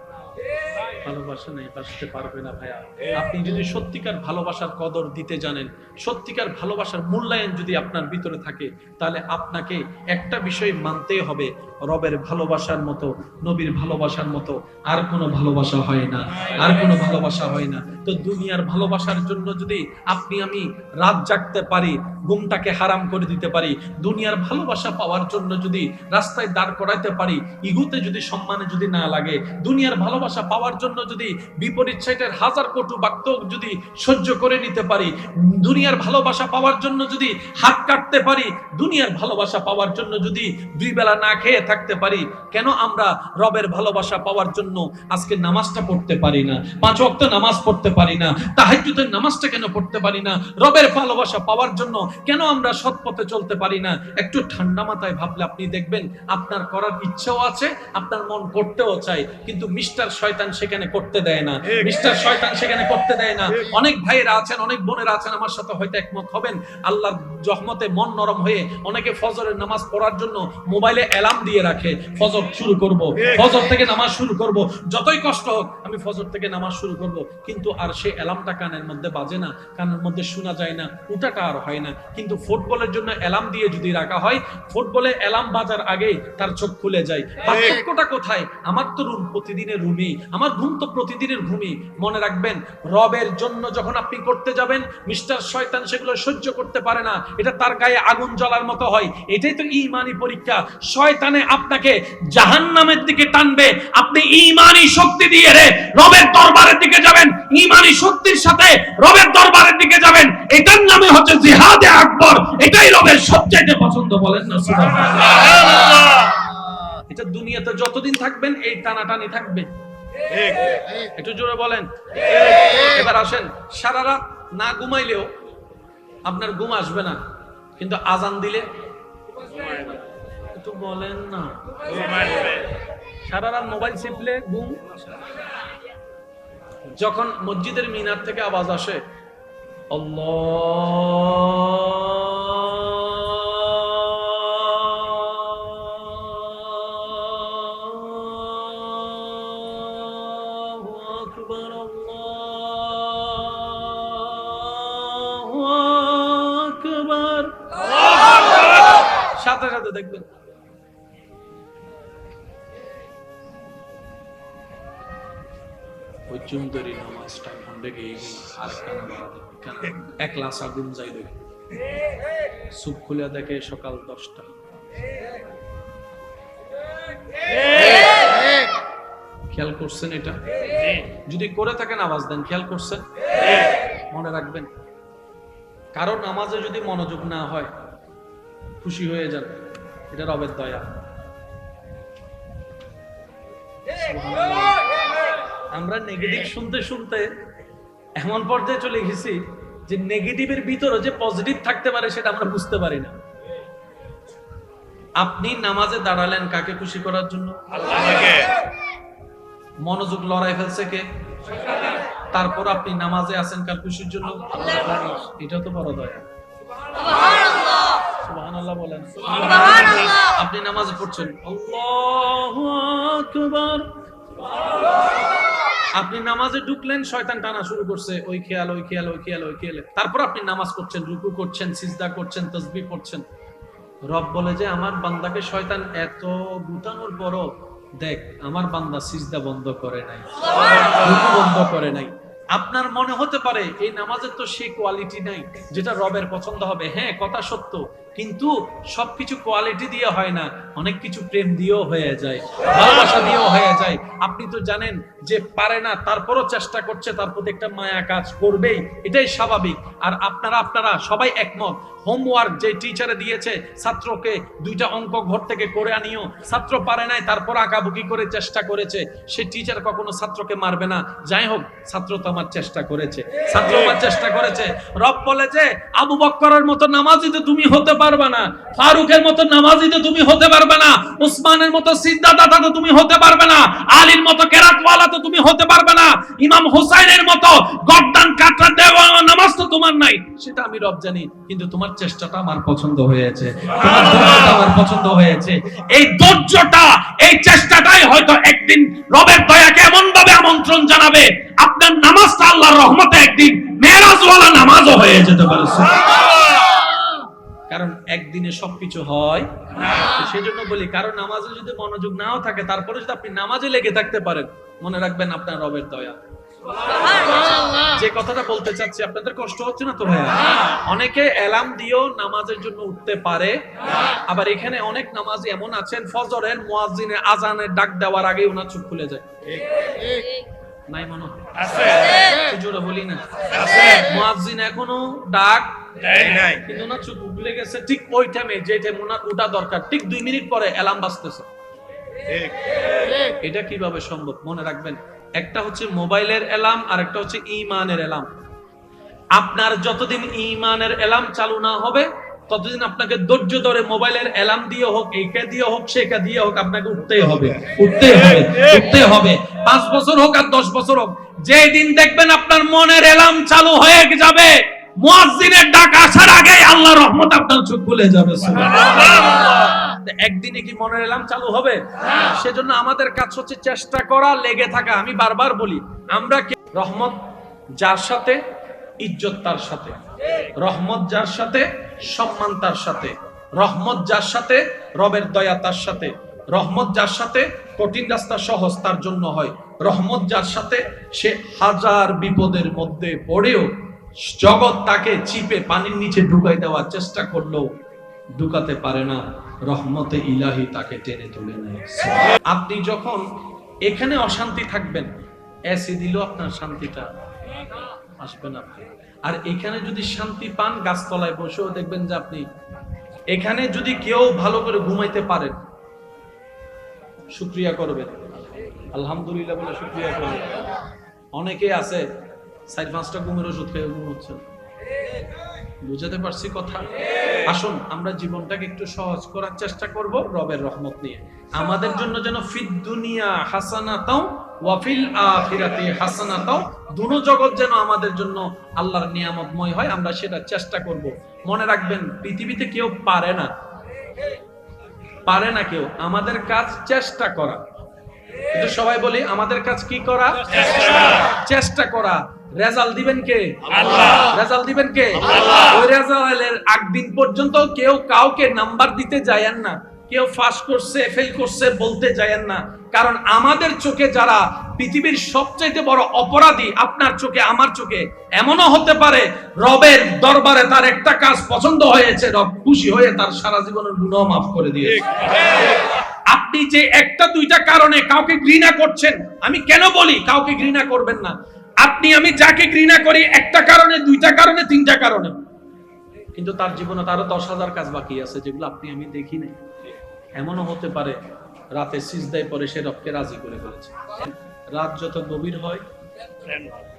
ভালোবাসা নাই, বাসতে পারবে না। ভাইয়া, আপনি যদি সত্যিকার ভালোবাসার কদর দিতে জানেন, সত্যিকার ভালোবাসার মূল্যায়ন যদি আপনার ভিতরে থাকে, তাহলে আপনাকে একটা বিষয় মানতেই হবে, রবের ভালোবাসার মতো, নবীর ভালোবাসার মতো আর কোনো ভালোবাসা হয় না, আর কোনো ভালোবাসা হয় না। তো দুনিয়ার ভালোবাসার জন্য যদি আপনি আমি রাত জাগতে পারি, ঘুমটাকে হারাম করে দিতে পারি, দুনিয়ার ভালোবাসা পাওয়ার জন্য যদি রাস্তায় দাঁড় করাইতে পারি, ইগুতে যদি সম্মানে যদি না লাগে, দুনিয়ার ভালোবাসা পাওয়ার জন্য যদি বিপরীত সাইটের হাজার কটু বাক্য যদি সহ্য করে নিতে পারি, দুনিয়ার ভালোবাসা পাওয়ার জন্য যদি হাত কাটতে পারি, দুনিয়ার ভালোবাসা পাওয়ার জন্য যদি দুই বেলা না খেয়ে থাকতে পারি, কেন আমরা রবের ভালোবাসা পাওয়ার জন্য আজকে নামাজটা পড়তে পারি না, 5 ওয়াক্ত নামাজ পড়তে পারি না, তাহাজ্জুদের নামাজটা কেন পড়তে পারি না? রবের ভালোবাসা পাওয়ার জন্য কেন আমরা সৎ পথে চলতে পারি না? একটু ঠান্ডা মাথায় ভাবলে আপনি দেখবেন আপনার করার ইচ্ছাও আছে, আপনার মন করতেও চায়, কিন্তু মিস্টার শয়তান সেখানে করতে দেয় না, মিস্টার শয়তান সেখানে করতে দেয় না। অনেক ভাইয়েরা আছেন, অনেক বোনেরা আছেন, আমার সাথে হয়তো একমত হবেন, আল্লাহর রহমতে মন নরম হয়ে অনেকে ফজরের নামাজ পড়ার জন্য মোবাইলে অ্যালার্ম দিয়ে রাখে, ফজর শুরু করব, ফজর থেকে নামাজ শুরু করব, যতই কষ্ট হোক আমি ফজর থেকে নামাজ শুরু করব, কিন্তু আর সেই অ্যালার্মটা কানের মধ্যে বাজে না, কানের মধ্যে শোনা যায় না, ওটাটা আর হয় না। কিন্তু ফুটবলের জন্য অ্যালার্ম দিয়ে যদি রাখা হয়, ফুটবলে অ্যালার্ম বাজার আগেই তার চোখ খুলে যায়। পার্থক্যটা কোথায়? আমার তো রুম প্রতিদিনের রুমই, আমার ঘুম তো প্রতিদিনের ঘুমই। মনে রাখবেন, রবের জন্য যখন আপনি করতে যাবেন, মিস্টার শয়তান সেগুলো সহ্য করতে পারে না, এটা তার গায়ে আগুন জ্বলার মতো হয়। এটাই তো ঈমানি পরীক্ষা। শয়তানে আপনাকে জাহান্নামের দিকে টানবে, আপনি ঈমানি শক্তি দিয়ে রে রবের দরবারের দিকে যাবেন, ঈমানি শক্তির সাথে রবের দরবারের দিকে যাবেন, এটার নামে হচ্ছে জিহাদে আকবর। এটাই রবের সবচেয়ে পছন্দ, বলেন না সুবহানাল্লাহ। এটা দুনিয়াতে যতদিন থাকবেন এই টানাটানি থাকবে, একটু জোরে বলেন। এবার আসেন, সারা রাত না ঘুমাইলেও আপনার ঘুম আসবে না, কিন্তু আজান দিলে একটু বলেন না, সারা রাত মোবাইল চিপলে ঘুম। যখন মসজিদের মিনার থেকে আওয়াজ আসে আল্লাহু আকবার, আল্লাহু আকবার, সাথে সাথে দেখবেন ওই চুমদরি নামাজটা ঘন্টে গিয়ে আর এক লাশ আগুন যাই দেখে চুপ খুলে দেখে সকাল 10টা। খেয়াল করছেন এটা? যদি করে থাকেন আওয়াজ দেন, খেয়াল করছেন? মনে রাখবেন, কারণ নামাজে যদি মনোযোগ না হয় খুশি হয়ে যান, এটা রবের দয়া। আমরা নেগেটিভ শুনতে শুনতে এমন পর্যায়ে চলে গেছি যে নেগেটিভের ভিতরে যে পজিটিভ থাকতে পারে সেটা আমরা বুঝতে পারি না। আপনি নামাজে দাঁড়ালেন কাকে খুশি করার জন্য? আল্লাহকে। মনোযোগ লড়াই ফেলছে কে? তারপর আপনি নামাজে আছেন কার খুশির জন্য? আল্লাহ। এটা তো বড় দয়া। সুবহানাল্লাহ, সুবহানাল্লাহ বলেন। সুবহানাল্লাহ। আপনি নামাজে পড়ছেন, আল্লাহু আকবার, আপনি নামাজে ঢুকলেন, শয়তান টানা শুরু করছে, ওই খেয়াল ওই খেয়াল ওই খেয়াল ওই খেয়াল। তারপর আপনি নামাজ করছেন, রুকু করছেন, সিজদা করছেন, তাসবিহ পড়ছেন। রব বলে যে আমার বান্দাকে শয়তান এত গুতানোর পরও দেখ আমার বান্দা সিজদা বন্ধ করে নাই, রুকু বন্ধ করে নাই। আপনার মনে হতে পারে এই নামাজের তো সেই কোয়ালিটি নাই যেটা রবের পছন্দ হবে। হ্যাঁ, কথা সত্য, কিন্তু সবকিছু কোয়ালিটি দিয়ে হয় না, অনেক কিছু প্রেম দিয়েও হয়ে যায়, ভালোবাসা দিয়েও হয়ে যায়। আপনি তো জানেন যে পারে না, তারপরও চেষ্টা করছে, তার প্রতি একটা মায়া কাজ করবেই, এটাই স্বাভাবিক। আর আপনারা সবাই একমত, হোমওয়ার্ক যে টিচারে দিয়েছে ছাত্রকে 2টা অঙ্ক ঘর থেকে করে আনিও, ছাত্র পারে নাই, তারপর আঁকাবুকি করে চেষ্টা করেছে, সে টিচার কখনো ছাত্রকে মারবে না। যাই হোক, ছাত্র তো আমার চেষ্টা করেছে, ছাত্র আমার চেষ্টা করেছে। রব বলে যে আবু বকরের মতো নামাজি তো তুমি হতে পারবে না, ফারুকের মতো নামাজি তো তুমি হতে পারবে না, উসমানের মতো সিজদাদাতা তো তুমি হতে পারবে না, আলীর মতো কেরাতওয়ালা তো তুমি হতে পারবে না, ইমাম হুসাইনের মতো গর্দান কাটরা দেওয়া নামাজ তো তোমার নাই। সেটা আমি রব জানি, কিন্তু তোমার চেষ্টাটা আমার পছন্দ হয়েছে, তোমার ধৈর্যটা আমার পছন্দ হয়েছে। এই ধৈর্যটা, এই চেষ্টাটাই হয়তো একদিন রবের দয়াকে এমন ভাবে আমন্ত্রণ জানাবে, আপনার নামাজটা আল্লাহর রহমতে একদিন মেরাজওয়ালা নামাজও হয়ে যেতে পারে। কারণ একদিনে সবকিছু হয় না। সেই জন্য বলি, কারণ নামাজে যদি মনোযোগ নাও থাকে, তারপরে যদি আপনি নামাজে লেগে থাকতে পারেন, মনে রাখবেন আপনার রবের দয়া। যে কথাটা বলতে চাচ্ছি, আপনাদের কষ্ট হচ্ছে না তো ভাইয়া? অনেকে অ্যালার্ম দিয়েও নামাজের জন্য উঠতে পারে, আবার এখানে অনেক নামাজি এমন আছেন ফজরের মুয়াজ্জিনের আজানের ডাক দেওয়ার আগে ওনার চোখ খুলে যায়। নাই মনে আছে? জোরে বলি না আছে? মুয়াজ্জিন এখনো ডাক দেয় নাই, কিন্তু ওনার চোখ খুলে গেছে ঠিক ওই টাইমে যে টাইম ওনার ওঠা দরকার, ঠিক 2 মিনিট পরে অ্যালার্ম বাজতেছে। এটা কিভাবে সম্ভব? মনে রাখবেন, একটা হচ্ছে মোবাইলের অ্যালার্ম আর একটা হচ্ছে ঈমানের অ্যালার্ম। আপনার যতদিন ঈমানের অ্যালার্ম চালু না হবে, ততদিন আপনাকে ধৈর্য ধরে মোবাইলের অ্যালার্ম দিয়ে হোক, এইটা দিয়ে হোক, সেটা দিয়ে হোক, আপনাকে উঠতেই হবে, উঠতেই হবে, উঠতে হবে। 5 বছর হোক আর 10 বছর হোক, যেই দিন দেখবেন আপনার মনের অ্যালার্ম চালু হয়ে যাবে, মুয়াজ্জিনের ডাক আসার আগে আল্লাহর রহমত আপনার চোখ খুলে যাবে। সুবহানাল্লাহ। একদিনে কি মনের অ্যালার্ম চালু হবে? সেজন্য আমাদের কাজ হচ্ছে চেষ্টা করা, লেগে থাকা। আমি বারবার বলি, আমরা রহমত যার সাথে, ইজ্জত তার সাথে। রহমত যার সাথে, সম্মান তার সাথে। রহমত যার সাথে, রবের দয়া তার সাথে। রহমত যার সাথে, কঠিন রাস্তা সহজ তার জন্য হয়। রহমত যার সাথে, সে হাজার বিপদের মধ্যে পড়েও জগৎ তাকে চিপে পানির নিচে ঢুকাই দেওয়ার চেষ্টা করলেও ঢুকাতে পারে না, রহমতে ইলাহি তাকে টেনে তুলে নেয়। আপনি যখন এখানে অশান্তি থাকবেন, এসি দিলেও আপনার শান্তিটা আসবে না। আর এখানে যদি শান্তি পান, গাছতলায় বসেও দেখবেন যে আপনি, এখানে যদি কেউ ভালো করে ঘুমাইতে পারেন, শুকরিয়া করবেন, আলহামদুলিল্লাহ বলে শুকরিয়া করবেন। অনেকে আছে 4-5টা ঘুমের ওষুধ খেয়ে ঘুমোচ্ছেন। বুঝাতে পারছি কথা? আসুন আমরা জীবনটাকে একটু সহজ করার চেষ্টা করব রবের রহমত নিয়ে। আমাদের জন্য যেন ফিদ দুনিয়া হাসানাতাও ওয়া ফিল আখিরাতি হাসানাতাও, দুনো জগৎ যেন আমাদের জন্য আল্লাহর নিয়ামতময় হয়, আমরা সেটা চেষ্টা করব। মনে রাখবেন, পৃথিবীতে কেউ পারে না, পারে না কেউ। আমাদের কাজ চেষ্টা করা। কিন্তু সবাই বলি, আমাদের কাজ কি করা? চেষ্টা করা। রেজাল্ট দিবেন কে? আল্লাহ। রেজাল্ট দিবেন কে? আল্লাহ। ওই রেজাল্টের একদিন পর্যন্ত কেউ কাউকে নাম্বার দিতে যায়েন না, কেউ পাস করছে ফেল করছে বলতে যায়েন না। কারণ আমাদের চোখে যারা পৃথিবীর সবচাইতে বড় অপরাধী, আপনার চোখে আমার চোখে, এমনও হতে পারে রবের দরবারে তার একটা কাজ পছন্দ হয়েছে, রব খুশি হয়ে তার সারা জীবনের গুনাহ মাফ করে দিয়েছে। আপনি যে একটা দুইটা কারণে কাউকে ঘৃণা করছেন, আমি কেন বলি কাউকে ঘৃণা করবেন না? আপনি আমি যাকে ঘৃণা করি একটা কারণে, দুইটা কারণে, 3টা কারণে, কিন্তু তার জীবনে তারও 10,000 কাজ বাকি আছে যেগুলো আপনি আমি দেখি নাই। এমনও হতে পারে রাতে সিজদায় পরে সে রবকে রাজি করে ফেলেছে। রাত যত গভীর হয়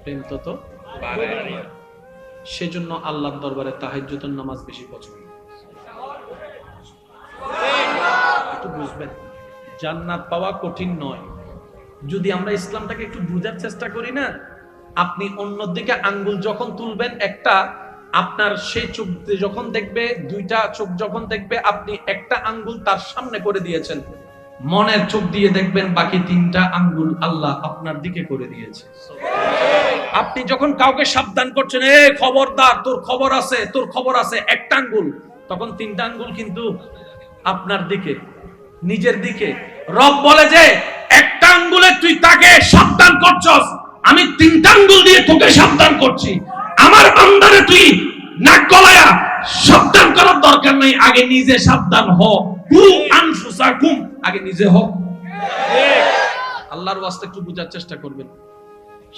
প্রেম তত বাড়ে। সেজন্য আল্লাহর দরবারে তাহাজ্জুদের নামাজ বেশি পছন্দ। একটু বুঝবেন, জান্নাত পাওয়া কঠিন নয় যদি আমরা ইসলামটাকে একটু বুঝার চেষ্টা করি না। আপনি অন্যদিকে আঙ্গুল যখন তুলবেন, একটা আপনার সেই চোখ যখন দেখবে, 2টা চোখ যখন দেখবে, আপনি একটা আঙ্গুল তার সামনে করে দিয়েছেন, মনের চোখ দিয়ে দেখবেন বাকি 3টা আঙ্গুল আল্লাহ আপনার দিকে করে দিয়েছে। আপনি যখন কাউকে সাবধান করছেন, এ খবরদার, তোর খবর আছে, তোর খবর আছে, একটা আঙ্গুল, তখন 3টা আঙ্গুল কিন্তু আপনার দিকে, নিজের দিকে। রব বলে যে একটা আঙ্গুলে তুই তাকে সাবধান করছস, আমি 3টা আঙ্গুল দিয়ে তোকে সাবধান করছি। আমার বান্দারে তুই নাক গলায়া সাবধান করার দরকার নেই, আগে নিজে সাবধান হ। কু আনফুসাকুম, আগে নিজে হ। আল্লাহর ওয়াস্তে একটু বুঝার চেষ্টা করবেন।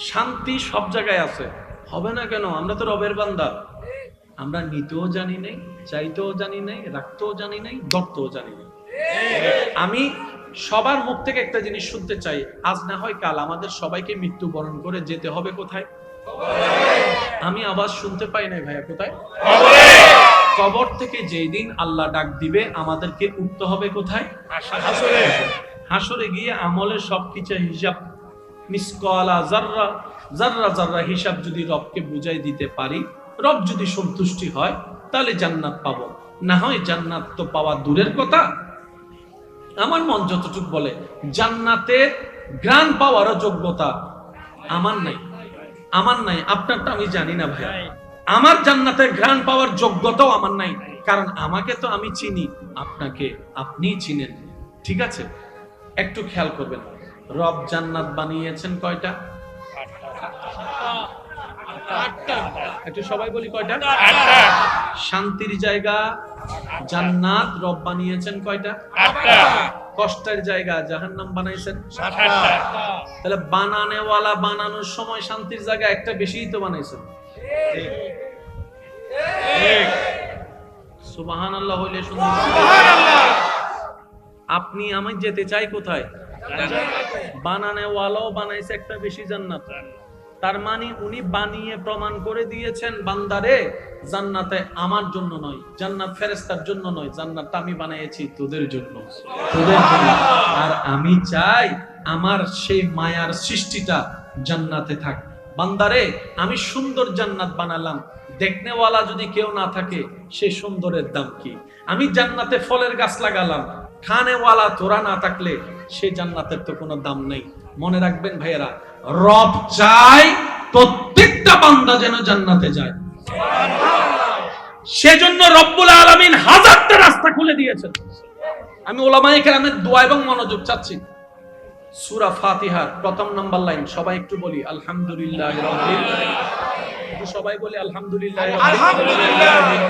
শান্তি সব জায়গায় আছে, হবে না কেন? আমরা তো রবের বান্দা। আমরা নিতেও জানি নাই, চাইতেও জানি নাই, রাখতেও জানি নাই, ধরতেও জানি নাই। আমি সবার মুখ থেকে একটা জিনিস শুনতে চাই, আজ না হয় কাল আমাদের সবাইকে মৃত্যুবরণ করে যেতে হবে কোথায়? আমি আওয়াজ শুনতে পাই নাই ভাইয়া, কোথায়? কবর থেকে যেই দিন আল্লাহ ডাক দিবে, আমাদেরকে উঠতে হবে কোথায়? হাসরে গিয়ে আমলের সবকিছু হিসাব, মিসকালা যাররা যাররা যাররা হিসাব যদি রবকে বুঝাই দিতে পারি, রব যদি সন্তুষ্টি হয়, তাহলে জান্নাত পাবো। না হয় জান্নাত তো পাওয়া দূরের কথা, আমার মন যতটুকু বলে জান্নাতের গ্রান পাওয়ারও যোগ্যতা আমার নাই। আমার নাই, আপনারটা আমি জানি না ভাই। আমার জান্নাতের গ্রান পাওয়ার যোগ্যতাও আমার নাই। কারণ আমাকে তো আমি চিনি, আপনাকে আপনিই চিনেন, ঠিক আছে? একটু খেয়াল করবেন, রব জান্নাত বানিয়েছেন কয়টা? একটু সবাই বলি কয়টা? শান্তির জায়গা জান্নাত রব বানিয়েছেন কয়টা? কষ্টের জায়গা জাহান্নাম বানাইছেন। তাহলে বানানেওয়ালা বানানোর সময় শান্তির জায়গা একটা বেশিই তো বানাইছেন। সুবহানাল্লাহ হইলে শুনুন, আপনি আমি যেতে চাই কোথায়? বানানেওয়ালাও বানাইছে একটা বেশি জান্নাত। তার মানে উনি বানিয়ে প্রমাণ করে দিয়েছেন, বান্দারে জান্নাতে আমার জন্য নয়, জান্নাত ফেরেশতার জন্য নয়, জান্নাতটা আমি বানিয়েছি তোদের জন্য, তোদের জন্য। আর আমি চাই আমার সেই মায়ার সৃষ্টিটা জান্নাতে থাক। বান্দারে আমি সুন্দর জান্নাত বানালাম, দেখনেওয়ালা যদি কেউ না থাকে সেই সুন্দরের দাম কি? আমি জান্নাতে ফলের গাছ লাগালাম, খানেওয়ালা তোরা না থাকলে সেই জান্নাতের তো কোনো দাম নেই। মনে রাখবেন ভাইয়েরা, রব চাই প্রত্যেকটা বান্দা যেন জান্নাতে যায়। সেজন্য রব্বুল আলামিন হাজারটা রাস্তা খুলে দিয়েছেন। আমি উলামায়ে কেরামের দোয়া এবং মনোযোগ চাচ্ছি। সূরা ফাতিহার প্রথম নাম্বার লাইন সবাই একটু বলি আলহামদুলিল্লাহি রাব্বিল আলামিন। সবাই বলি আলহামদুলিল্লাহি রাব্বিল আলামিন।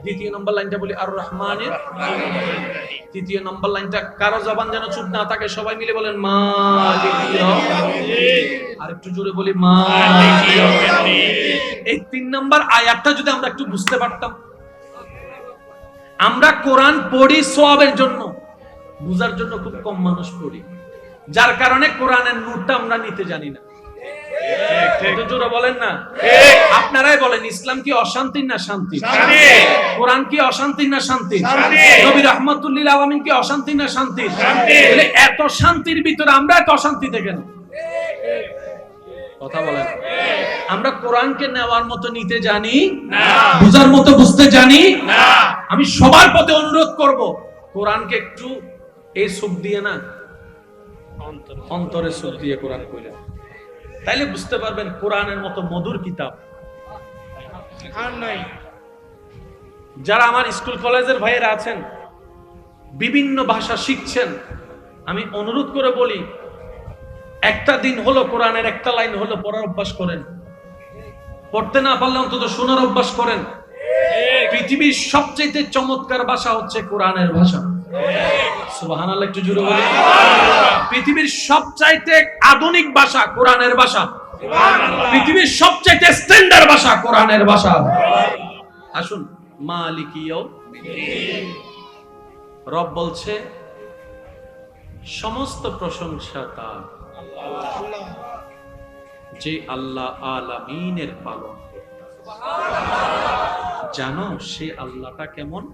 দ্বিতীয় নাম্বার লাইনটা বলি আর রহমানির রহিম। তৃতীয় নাম্বার লাইনটা কারো জবান যেন চুপ না থাকে, সবাই মিলে বলেন মালিকি ইয়াউমিদ্দিন। আর একটু জোরে বলি মালিকি ইয়াউমিদ্দিন। এই 3 নাম্বার আয়াতটা যদি আমরা একটু বুঝতে পারতাম। আমরা কোরআন পড়ি সওয়াবের জন্য, বুঝার জন্য খুব কম মানুষ পড়ি, যার কারণে কোরআনের নূরটা আমরা নিতে জানি না। জোরে বলেন না, আপনারাই বলেন, ইসলাম কি অশান্তির না শান্তি? কোরআন কি অশান্তির না শান্তি? নবী রাহমাতুল লিল আলামিন কি অশান্তির না শান্তি? তাহলে এত শান্তির ভিতরে আমরা এত অশান্তিতে কেন? কথা বলেন। আমরা কোরআনকে নেওয়ার মতো নিতে জানি না, বুঝার মতো বুঝতে জানি না। আমি সবার পথে অনুরোধ করব, কোরআনকে একটু এই সুখ দিয়ে না, অন্তরে সুখ দিয়ে কোরআন কইলেন, তাইলে বুঝতে পারবেন কোরআনের মতো মধুর কিতাব আর নাই। যারা আমার স্কুল কলেজের ভাইয়েরা আছেন, বিভিন্ন ভাষা শিখছেন, আমি অনুরোধ করে বলি, একটা দিন হলো কোরআনের একটা লাইন হলো পড়ার অভ্যাস করেন। পড়তে না পারলে অন্তত শোনার অভ্যাস করেন। পৃথিবীর সবচেয়ে চমৎকার ভাষা হচ্ছে কোরআনের ভাষা। সুবহানাল্লাহ, একটু জোরে বলি। পৃথিবীর সবচাইতে আধুনিক ভাষা কোরআনের ভাষা। পৃথিবীর সবচাইতে স্ট্যান্ডার্ড ভাষা কোরআনের ভাষা। আসুন, মালিকি ইয়াউমিদ্দিন। রব বলছে সমস্ত প্রশংসা তার, যে আল্লাহ আলামিনের পালন। জানো সে আল্লাহটা কেমন?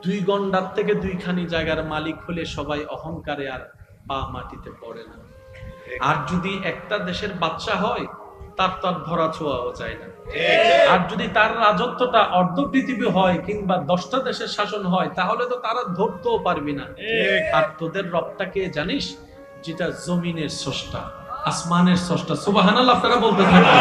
2 গন্ডার থেকে 2খানি জায়গার মালিক হলে সবাই অহংকারে আর পা মাটিতে পড়ে না। আর যদি একটা দেশের বাদশা হয়, তার ধরা ছোঁয়াও যায় না। আর যদি তার রাজত্বটা অর্ধ পৃথিবী হয় কিংবা 10টা দেশের শাসন হয়, তাহলে তো তারা ধরতেও পারবি না। আর তোদের রবটাকে জানিস, যেটা জমিনের স্রষ্টা, আসমানের স্রষ্টা। সুবহানাল্লাহ, আপনারা বলতে থাকেন।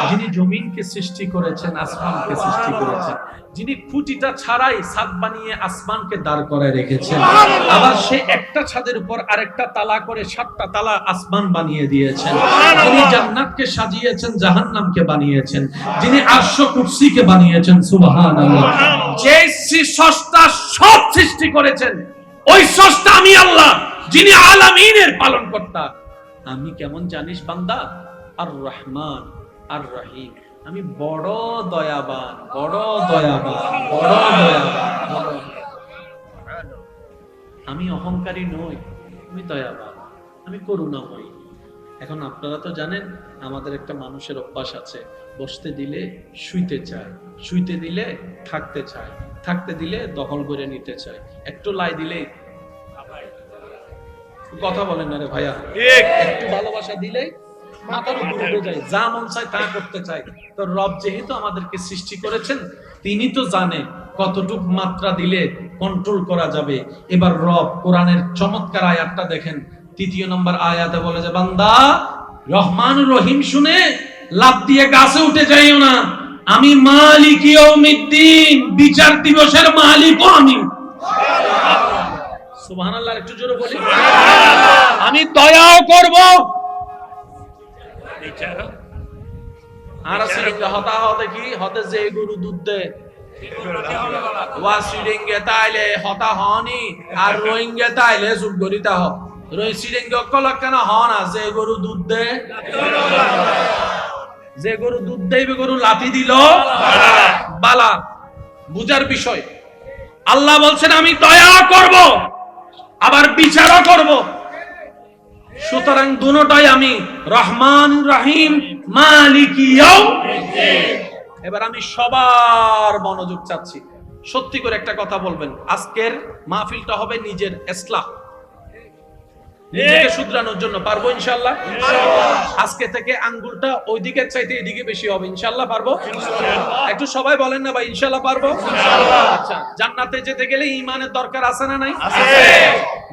যিনি জমিনকে সৃষ্টি করেছেন, আসমানকে সৃষ্টি করেছেন, যিনি খুঁটিটা ছাড়াই ছাদ বানিয়ে আসমানকে দাঁড় করায় রেখেছেন, আবার সে একটা ছাদের উপর আরেকটা তালা করে 7টা তালা আসমান বানিয়ে দিয়েছেন, যিনি জান্নাতকে সাজিয়েছেন, জাহান্নামকে বানিয়েছেন, যিনি আরশ কুরসিকে বানিয়েছেন। সুবহানাল্লাহ। যে স্রষ্টা সব সৃষ্টি করেছেন, ওই স্রষ্টা আমি আল্লাহ, যিনি আলামিনের পালনকর্তা। আমি কেমন জানিস বান্দা? আর রহমান আর রহিম। আমি বড় দয়াবান, বড় দয়াবান, বড় দয়াবান। আমি অহংকারী নই, আমি দয়াবান, আমি করুণাময়ী। এখন আপনারা তো জানেন, আমাদের একটা মানুষের অভ্যাস আছে, বসতে দিলে শুইতে চায়, শুইতে দিলে থাকতে চায়, থাকতে দিলে দখল করে নিতে চায়, একটু লাই দিলে। কথা বলেন না রে ভাইয়া, একটু ভালোবাসা দিলে মাথার উপর উঠে যায়, যা মন চায় তা করতে চায়। তো রব যেহেতু আমাদেরকে সৃষ্টি করেছেন, তিনি তো জানে কতটুক মাত্রা দিলে কন্ট্রোল করা যাবে। এবার রব কোরআনের চমৎকার আয়াতটা দেখেন, 3 নম্বর আয়াতে বলে যে, বান্দা রহমান রহিম শুনে লাফ দিয়ে গাছে উঠে যাইও না, আমি মালিক ইয়াউমিদ্দিন, বিচার দিবসের মালিকও আমি। সুবহানাল্লাহ, একটু জোরে বলি। আমি দয়াও করব, আর সিরিঙ্গে হতা হতে কি হতে যে গরু দুধ দে ওয়া সিরিঙ্গে তাইলে হতা হনি, আর রোহিঙ্গে তাইলে চুপ করিতা হ। রোহি সিরিঙ্গে অকল কেন হন, যে গরু দুধ দে, যে গরু দুধ দেবে গরু লাথি দিল বালা, বুঝার বিষয়। আল্লাহ বলছেন আমি দয়া করব আবার বিচারও করব। সুতরাং দুটোটাই আমি, রহমান রহিম মালিক ইয়াউমিদ্দিন। এবার আমি সবার মনোযোগ চাচ্ছি, সত্যি করে একটা কথা বলবেন। আজকের মাহফিলটা হবে নিজের ইসলাহ, নিজেকে শুধরানোর জন্য। পারবো ইনশাআল্লাহ? আজকে থেকে আঙ্গুলটা ওই দিকের চাইতে এদিকে বেশি হবে, ইনশাআল্লাহ পারবো? একটু সবাই বলেন না ভাই, ইনশাআল্লাহ পারবো? আচ্ছা, জান্নাতে যেতে গেলে ঈমানের দরকার আছে না নাই?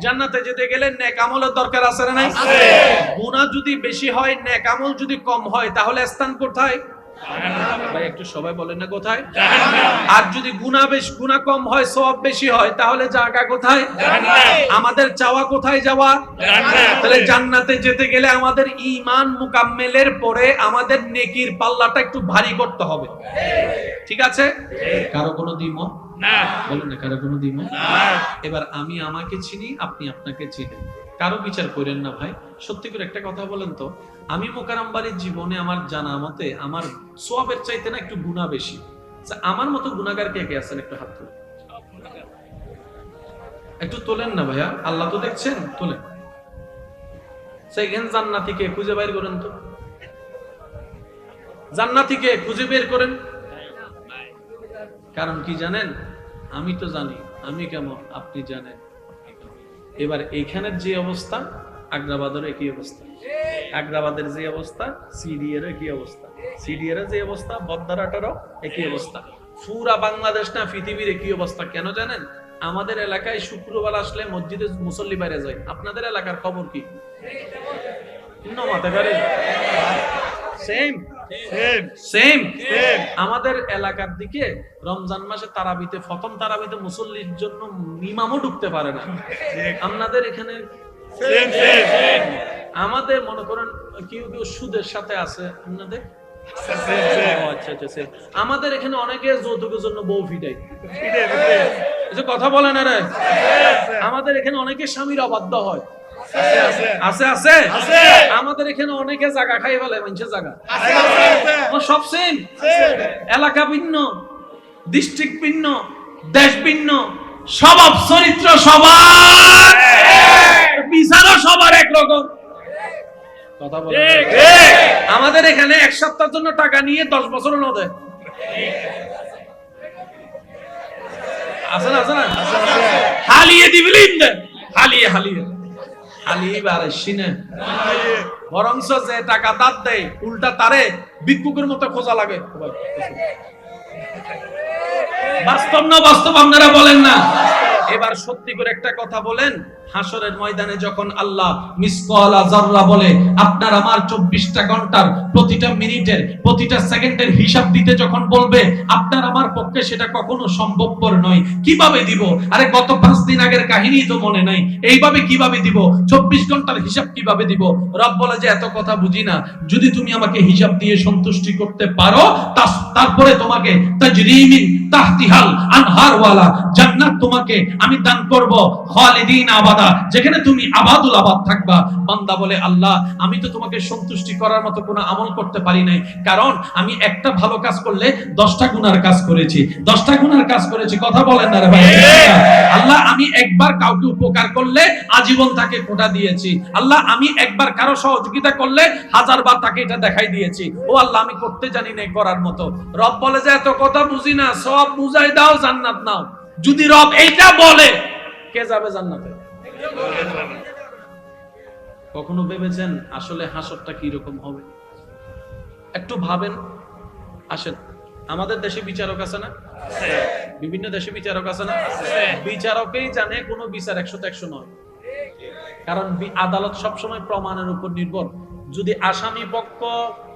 জান্নাতে যেতে গেলে নেক আমলের দরকার আছে না নাই? গুনাহ যদি বেশি হয়, নেক আমল যদি কম হয়, তাহলে স্থান কোথায় ভাই? একটু সবাই বলেন না, কোথায়? আর যদি গুনাহ কম হয়, সওয়াব বেশি হয়, তাহলে জায়গা কোথায়? আমাদের চাওয়া কোথায় যাওয়া? তাহলে জান্নাতে যেতে গেলে আমাদের ঈমান মুকাম্মেলের পরে আমাদের নেকির পাল্লাটা একটু ভারী করতে হবে, ঠিক আছে? কারো কোনো দ্বিমত না? বলেন না, কারো কোনো দ্বিমত না? এবার আমি আমাকে চিনি, আপনি আপনাকে চিনেন, কারো বিচার করেন না ভাই। সত্যি করে একটা কথা বলেন তো, আমি মোকাররম বাড়ির জীবনে আমার জানা মতে আমার সওয়াবের চাইতে না একটু গুনাহ বেশি। আমার মতো গুনাহগার কে কে আছেন? একটু হাত তুলেন, একটু তোলেন না ভাইয়া, আল্লাহ তো দেখছেন, তোলেন। সেখানে জান্নাতীকে খুঁজে বের করেন তো, জান্নাতীকে খুঁজে বের করেন। কারণ কি জানেন? আমি তো জানি আমি কেমন, আপনি জানেন। এবার এইখানের যে অবস্থা, আগ্রাবাদের একই অবস্থা, আগ্রাবাদের যে অবস্থা, সিডিএর একই অবস্থা, সিডিএর যে অবস্থা, বদ্দারাটারও একই অবস্থা, পুরা বাংলাদেশ না পৃথিবীর একই অবস্থা। কেন জানেন? আমাদের এলাকায় শুক্রবার আসলে মসজিদে মুসল্লি বাইরে যায়, আপনাদের এলাকার খবর কি? আমাদের এলাকার দিকে রমজান মাসে তারাবিতে, প্রথম তারাবিতে মুসল্লির জন্য ইমামও ঢুকতে পারে না। আপনাদের এখানে আমাদের মনে করেন কেউ কেউ সুদের সাথে আছে, আপনাদের আমাদের এখানে অনেকে যৌতুকের জন্য বউ ফিটাই, কথা বলে না রে। আমাদের এখানে অনেকে স্বামীর অবাধ্য হয়, আছে আছে। আমাদের এখানে অনেকে জায়গা খাই ফেলে, মানুষের জায়গা সব সেম, এলাকা ভিন্ন, ডিস্ট্রিক্ট ভিন্ন, দেশ ভিন্ন, স্বভাব চরিত্র সবার, বিচারও সবার একরকম। কথা বলে আমাদের এখানে এক সপ্তাহের জন্য টাকা নিয়ে 10 বছরও না দেয়, আছে না? আছে না? হালিয়ে দিবিলিন দে, হালিয়ে হালিয়ে হালিয়ে বারে সিনে, বরংস যে টাকা দাঁত দেয় উল্টা তারে ভিক্ষুকের মতো খোঁজা লাগে। বাস্তব না বাস্তব আপনারা বলেন না? এবার সত্যি করে একটা কথা বলেন, হাসরের ময়দানে যখন আল্লাহ মিসকালা যাররা বলে, আপনার আমার 24টা ঘন্টার প্রতিটা মিনিটের প্রতিটা সেকেন্ডের হিসাব দিতে যখন বলবে, আপনার আমার পক্ষে সেটা কখনো সম্ভবপর নয়। কিভাবে দিব? আরে গত 5 দিন আগের কাহিনী তো মনে নাই, এইভাবে কিভাবে দিব? 24 ঘন্টার হিসাব কিভাবে দিব? রব বলে যে এত কথা বুঝি না, যদি তুমি আমাকে হিসাব দিয়ে সন্তুষ্টি করতে পারো, তারপরে তোমাকে তাজরিমিন তাহতিহাল আনহার ওয়ালা জান্নাত তোমাকে আমি দান করব, খালিদিন আবাদা, যেখানে তুমি আবাদুল আবাদ থাকবা। বান্দা বলে, আল্লাহ আমি তো তোমাকে সন্তুষ্টি করার মতো কোনো আমল করতে পারি নাই, কারণ আমি একটা ভালো কাজ করলে 10টা গুনার কাজ করেছি, 10টা গুনার কাজ করেছি। কথা বলেন না রে ভাই? আল্লাহ আমি একবার কাউকে উপকার করলে আজীবন তাকে কোটা দিয়েছি। আল্লাহ আমি একবার কারো সহযোগিতা করলে 1000 বার তাকে এটা দেখাই দিয়েছি। ও আল্লাহ আমি করতে জানি না করার মতো। রব বলে যে এত কথা বুঝি না, সব বুঝাই দাও, জান্নাত নাও। যদি রব এইটা বলে, কে যাবে জান্নাতে? কখনো ভেবেছেন আসলে হাসরটা কি রকম হবে? একটু ভাবেন। আসেন, আমাদের দেশে বিচারক আছে না? বিভিন্ন দেশে বিচারক আছে না? বিচারকেই জানে কোন বিচার 100 তে 100 নয়, কারণ আদালত সবসময় প্রমাণের উপর নির্ভর। যদি আসামি পক্ষ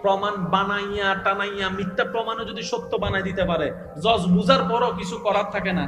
প্রমাণ বানাইয়া টানাইয়া মিথ্যা প্রমাণও যদি সত্য বানাই দিতে পারে, জজ বুঝার পরও কিছু করার থাকে না,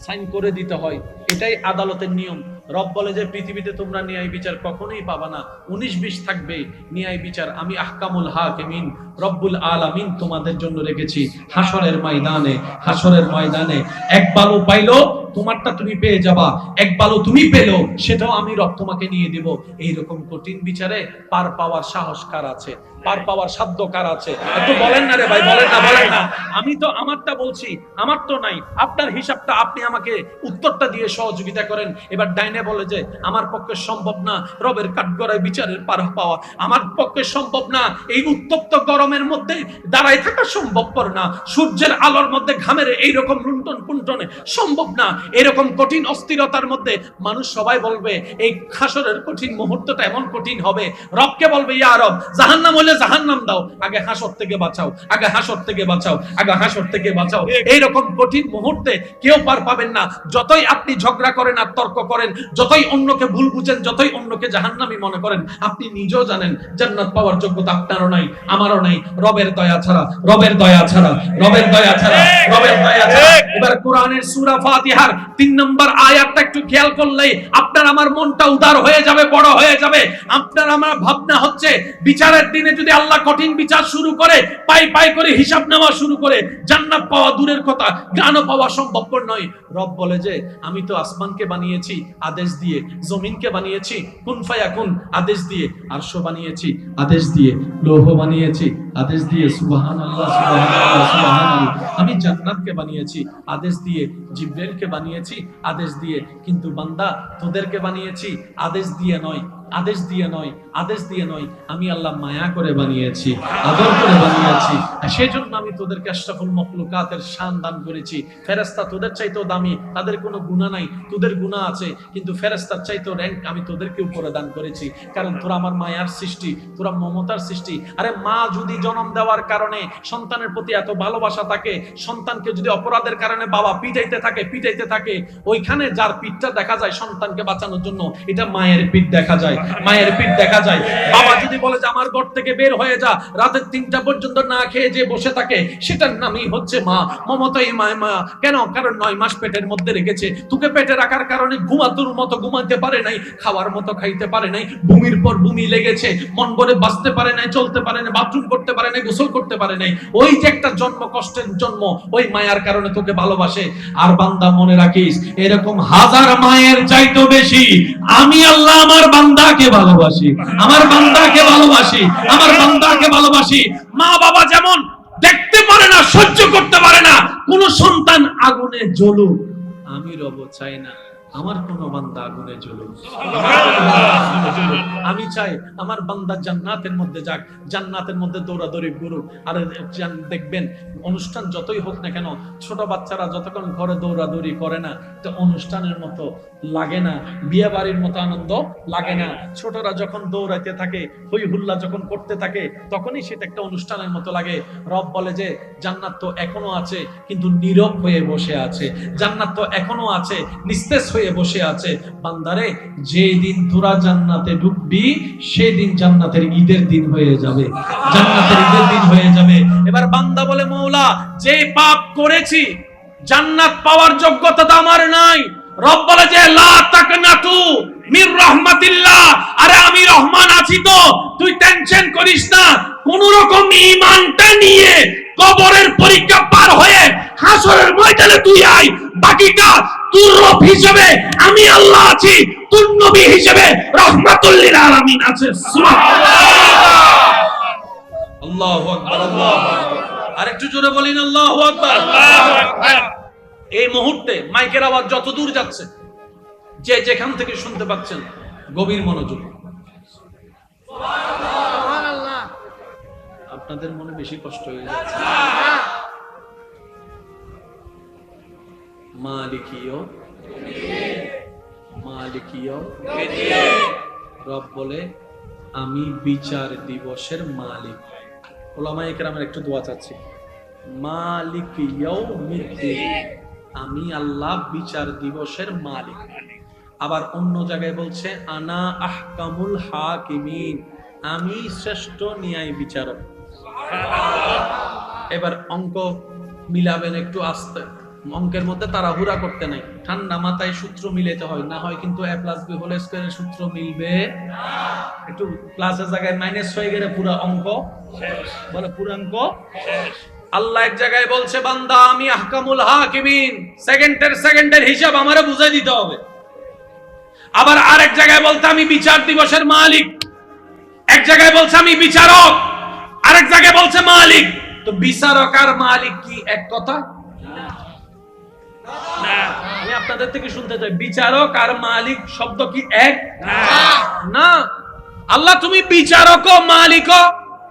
সাইন করে দিতে হয়। এটাই আদালতের নিয়ম। রব বলে যে পৃথিবীতে তোমরা ন্যায় বিচার কখনোই পাবা না, 19-20 থাকবে ন্যায় বিচার। আমি আহকামুল হাকিমিন রব্বুল আলামিন তোমাদের জন্য রেখেছি হাসরের ময়দানে। হাসরের ময়দানে এক বালু পাইলো তোমারটা তুমি পেয়ে যাবা, এক বালু তুমি পেলো সেটাও আমি রব তোমাকে নিয়ে দিব। এইরকম কঠিন বিচারে পার পাওয়ার সাহস কার আছে, পার পাওয়ার সাধ্য কার আছে? একটু বলেন না রে ভাই, বলেন না, বলেন না। আমি তো আমারটা বলছি, আমার তো নাই। আপনার হিসাবটা আপনি আমাকে উত্তরটা দিয়ে সহযোগিতা করেন। এবার ডাইনে বলে যে আমার পক্ষে সম্ভব না রবের কাঠগড়ায় বিচারের পার পাওয়া, আমার পক্ষে সম্ভব না, এই উত্তপ্ত গরমের মধ্যে দাঁড়ায় থাকা সম্ভবপর না, সূর্যের আলোর মধ্যে ঘামের এইরকম লুণ্ঠন পুণ্ঠনে সম্ভব না, এরকম কঠিন অস্থিরতার মধ্যে মানুষ সবাই বলবে এই হাসরের কঠিন মুহূর্তটা এমন কঠিন হবে। রবকে বলবে ইয়া রব জাহান্নাম হলে জাহান্নাম দাও, আগে হাসর থেকে বাঁচাও, আগে হাসর থেকে বাঁচাও, আগে হাসর থেকে বাঁচাও। এইরকম কঠিন মুহূর্তে কেউ পার পাবেন না। যতই আপনি ঝগড়া করেন আর তর্ক করেন, যতই অন্যকে ভুল বুঝেন, যতই অন্যকে জাহান্নামী মনে করেন, আপনি নিজেও জানেন জান্নাত পাওয়ার যোগ্যতা আপনারও নাই, আমারও নাই, রবের দয়া ছাড়া, রবের দয়া ছাড়া, রবের দয়া ছাড়া, রবের দয়া ছাড়া। এবার কোরআনের সূরা ফাতিহার 3 নম্বর আয়াতটা একটু খেয়াল করলেই আপনার আমার মনটা উদার হয়ে যাবে, বড় হয়ে যাবে। আপনার আমার ভাবনা হচ্ছে বিচারের দিনে যদি আল্লাহ কঠিন বিচার শুরু করে, পাই পাই করে হিসাব নেওয়া শুরু করে, জান্নাত পাওয়া দূরের কথা, জ্ঞানও পাওয়া সম্ভবপর নয়। রব বলে যে আমি তো আসমানকে বানিয়েছি আদেশ দিয়ে, জমিনকে বানিয়েছি কুন ফায়াকুন আদেশ দিয়ে, আরশ বানিয়েছি আদেশ দিয়ে, লৌহ বানিয়েছি আদেশ দিয়ে, সুবহানাল্লাহ সুবহানাল্লাহ সুবহানাল্লাহ। আমি জান্নাতকে বানিয়েছি আদেশ দিয়ে, জিবরাইলকে বানিয়েছি আদেশ দিয়ে, কিন্তু বান্দা তোদেরকে বানিয়েছি আদেশ দিয়ে নয়, আদেশ দিয়ে নয়, আদেশ দিয়ে নয়, আমি আল্লাহ মায়া করে বানিয়েছি, আদর করে বানিয়েছি। সেজন্য আমি তোদেরকে আশরাফুল মাখলুকাতের শান দান করেছি। ফেরেশতা তোদের চাইতেও দামি, তাদের কোনো গুনাহ নাই, তোদের গুনাহ আছে, কিন্তু ফেরেশতার চাইতেও র‍্যাঙ্ক আমি তোদেরকে উপরে দান করেছি, কারণ তোরা আমার মায়ার সৃষ্টি, তোরা মমতার সৃষ্টি। আরে মা যদি জন্ম দেওয়ার কারণে সন্তানের প্রতি এত ভালোবাসা থাকে, সন্তানকে যদি অপরাধের কারণে বাবা পিটাইতে থাকে, ওইখানে যার পিঠটা দেখা যায় সন্তানকে বাঁচানোর জন্য, এটা মায়ের পিঠ দেখা যায়, মায়ের পিঠ দেখা যায়। বাবা যদি বলে যে আমার ঘর থেকে বের হয়ে যা, রাতের 3টা পর্যন্ত না খেয়ে যে বসে থাকে, সেটার নামই হচ্ছে মা। মমতাই মা। কেন? কারণ 9 মাস পেটের মধ্যে রেখেছে, তোকে পেটে রাখার কারণে ঘুমাতোর মতো ঘুমাতে পারে নাই, খাওয়ার মতো খাইতে পারে নাই, ভূমির পর ভূমি লেগেছে, মন ভরে বাঁচতে পারে নাই, চলতে পারে নাই, বাথরুম করতে পারে নাই, গোসল করতে পারে নাই। ওই যে একটা জন্ম, কষ্টের জন্ম, ওই মায়ার কারণে তোকে ভালোবাসে। আর বান্দা মনে রাখিস, এরকম হাজার মায়ের চাইতো বেশি আমি আল্লাহ আমার বান্দাকে ভালোবাসি, আমার বান্দাকে ভালোবাসি, আমার বান্দাকে ভালোবাসি। মা বাবা যেমন দেখতে পারে না, সহ্য করতে পারে না কোন সন্তান আগুনে জ্বলুক, আমি রব চাই না আমার কোন বান্দা আগুনে জ্বলুক। আমি চাই আমার বান্দা জান্নাতের মধ্যে যাক, জান্নাতের মধ্যে দৌড়াদৌড়ি করুক। আর দেখবেন অনুষ্ঠান যতই হোক না কেন, ছোট বাচ্চারা যতক্ষণ ঘরে দৌড়াদৌড়ি করে না, তো অনুষ্ঠানের মতো লাগে না, বিয়ে বাড়ির মতো আনন্দ লাগে না। ছোটরা যখন দৌড়াইতে থাকে, হই হুল্লা যখন করতে থাকে, তখনই সেটা একটা অনুষ্ঠানের মতো লাগে। রব বলে যে জান্নাত তো এখনো আছে, কিন্তু নীরব হয়ে বসে আছে, জান্নাত তো এখনো আছে, নিস্তেজ হয়ে বসে আছে। বান্দারে, যেই দিন তোরা জান্নাতে ঢুকবি, সেই দিন জান্নাতের ঈদের দিন হয়ে যাবে, জান্নাতের ঈদের দিন হয়ে যাবে। এবার বান্দা বলে মওলা, যে পাপ করেছি জান্নাত পাওয়ার যোগ্যতা তো আমার নাই। রব বলে যে লা তাকনাতু মির রাহমাতিল্লাহ, আরে আমি রহমান আছি তো, তুই টেনশন করিস না। কোন রকম ঈমানটা নিয়ে কবরের পরীক্ষা পার হয়ে হাসরের ময়দানে তুই আয়, বাকিটা তোর রব হিসেবে আমি আল্লাহ আছি, তোর নবী হিসেবে রাহমাতুল লিল আলামিন আছে। সুবহানাল্লাহ, আল্লাহু আকবার, আল্লাহু আকবার। আরেকটু জোরে বলেন আল্লাহু আকবার, আল্লাহু আকবার। এই মুহূর্তে মাইকের আওয়াজ যত দূর যাচ্ছে, যে যেখান থেকে শুনতে পাচ্ছেন, গভীর মনোযোগ। সুবহানাল্লাহ। আপনাদের মনে বেশি কষ্ট হয়ে যাচ্ছে। মালিকিও রব বলে আমি বিচার দিবসের মালিক। ওলামায়ে কেরামের একটু দোয়া চাচ্ছি, মালিক ইয়াউমিদ্দিন, আমি আল্লাহ বিচার দিবসের মালিক। আবার অন্য জায়গায় বলছে আনা আহকামুল হাকিমিন, আমি শ্রেষ্ঠ ন্যায় বিচারক। এবার অঙ্ক মিলাবেন একটু আস্তে, অঙ্কের মধ্যে তাড়াহুড়া করতে নাই, ঠান্ডা মাথায় সূত্র মিলাতে হয়, না হয় কিন্তু a + b হোল স্কয়ারের সূত্র মিলবে। একটু প্লাসের জায়গায় মাইনাস হয়ে গেলে পুরো অঙ্ক শেষ, বলে পুরো অঙ্ক শেষ। আল্লাহ এক জায়গায় বলছে, বান্দা আমি আহকামুল হাকিমিন, সেকেন্ডের হিসাব আমারে বুঝাই দিতে হবে। আবার আরেক জায়গায় বলতে আমি বিচার দিবসের মালিক, এক জায়গায় বলছে আমি বিচারক, আরেক জায়গায় বলছে মালিক। তো বিচারক আর মালিক কি এক কথা? না। আমি আপনাদের থেকে শুনতে চাই, বিচারক আর মালিক শব্দ কি এক? না। আল্লাহ তুমি বিচারকও মালিকও,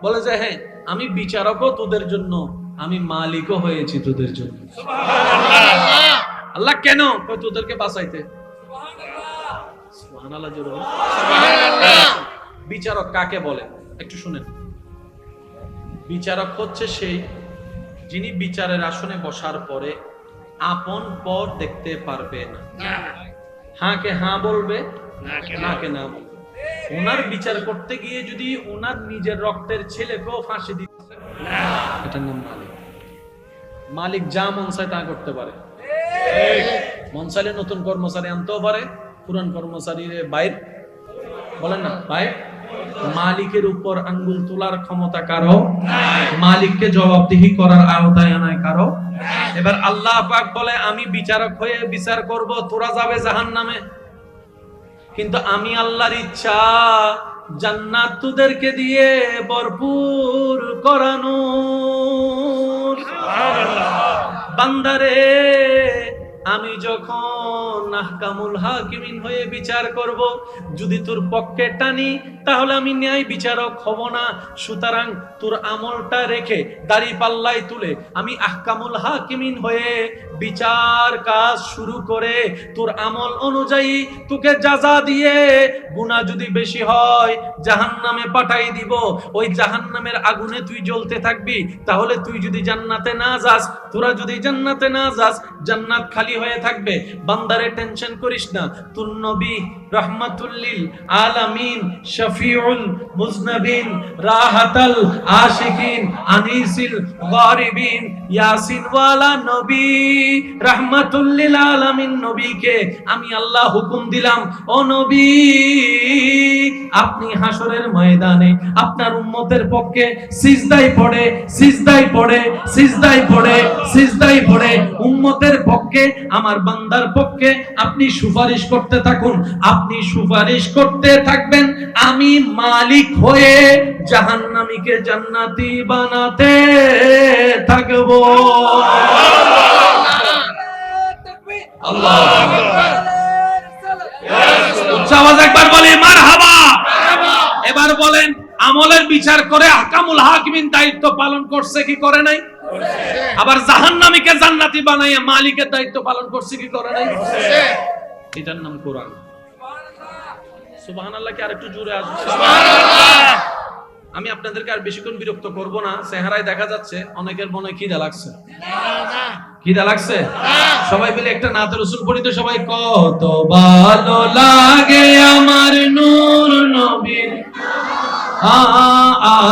বলে যে হ্যাঁ আমি বিচারকও তোদের জন্য, আমি মালিকও হয়েছি তোদের জন্য। সুবহানাল্লাহ। আল্লাহ কেন? তোদেরকে বাঁচাইতে। সুবহানাল্লাহ জোরে বলো। সুবহানাল্লাহ। বিচারক কাকে বলে একটু শুনেন। বিচারক হচ্ছে সেই যিনি বিচারের আসনে বসার পরে আপন পর দেখতে পারবে না, হাঁকে হাঁ বলবে, নাকে না বলবে। ওনার বিচার করতে গিয়ে যদি ওনার নিজের রক্তের ছেলেকেও ফাঁসি দিচ্ছে, এটার নাম মালিক। মালিক যা মন চায় তা করতে পারে। মন চাইলে নতুন কর্মচারী আনতেও পারে, পুরান কর্মচারীর বাইর বলেন না বাইর। মালিকের উপর আঙ্গুল তোলার ক্ষমতা কারো, মালিককে জবাবদিহি করার আওতায় আনায় কারো। এবার আল্লাহ পাক বলে আমি বিচারক হয়ে বিচার করব, তোরা যাবে জাহান্নামে, কিন্তু আমি আল্লাহর ইচ্ছা জান্নাত তোদেরকে দিয়ে ভরপুর করানো। সুবহানাল্লাহ। বান্দারে আমি যখন আহকামুল হাকিমিন হয়ে বিচার করব, যদি তোর পক্ষে টানি তাহলে আমি ন্যায় বিচারক হব না। সুতরাং তোর আমলটা রেখে দাড়ি পাল্লাই তুলে আমি আহকামুল হাকিমিন হয়ে বিচার কাজ শুরু করে তোর আমল অনুযায়ী তোকে যাজা দিয়ে, গুনাহ যদি বেশি হয় জাহান্নামে পাঠাই দিব। ওই জাহান্নামের আগুনে তুই জ্বলতে থাকবি। তাহলে তুই যদি জান্নাতে না যাস, তোরা যদি জান্নাতে না যাস, জান্নাত খালি হয়ে থাকবে। বান্দারে টেনশন করিস না, তুর নবী রাহমাতুল লিল আলামিন, শফিউল মুজনাবিন, রাহাতাল আশিকিন, আনিসিল গারিবিন, ইয়াসিন ওয়ালা নবী রাহমাতুল লিল আলামিন নবীকে আমি আল্লাহ হুকুম দিলাম, ও নবী আপনি হাসরের ময়দানে আপনার উম্মতের পক্ষে সিজদায় পড়ে সিজদায় পড়ে সিজদায় পড়ে সিজদায় পড়ে উম্মতের পক্ষে, আমার বান্দার পক্ষে আপনি সুপারিশ করতে থাকুন। আপনি সুপারিশ করতে থাকবেন, আমি মালিক হয়ে জাহান্নামীকে জান্নাতি বানাতে থাকব। আল্লাহু আকবার। উচ্চ আওয়াজে একবার বলি মারহাবা। এবার বলেন আমলের বিচার করে আহকামুল হাকিমিন দায়িত্ব পালন করছে কি করে নাই? আবার জাহান্নামীকে জান্নাতি বানাইয়া মালিকের দায়িত্ব পালন করছে কি করে নাই? এটার নাম কোরআন। সুবহানাল্লাহ কি আরেকটু জোরে আসবে? সুবহানাল্লাহ। আমি আপনাদেরকে আর বেশিক্ষণ বিরক্ত করব না। চেহারায় দেখা যাচ্ছে অনেকের মনে খিদা লাগছে। খিদা লাগছে? সবাই মিলে একটা নাতে রাসূল পড়ি তো সবাই। কত ভালো লাগে আমার নূর নবীর,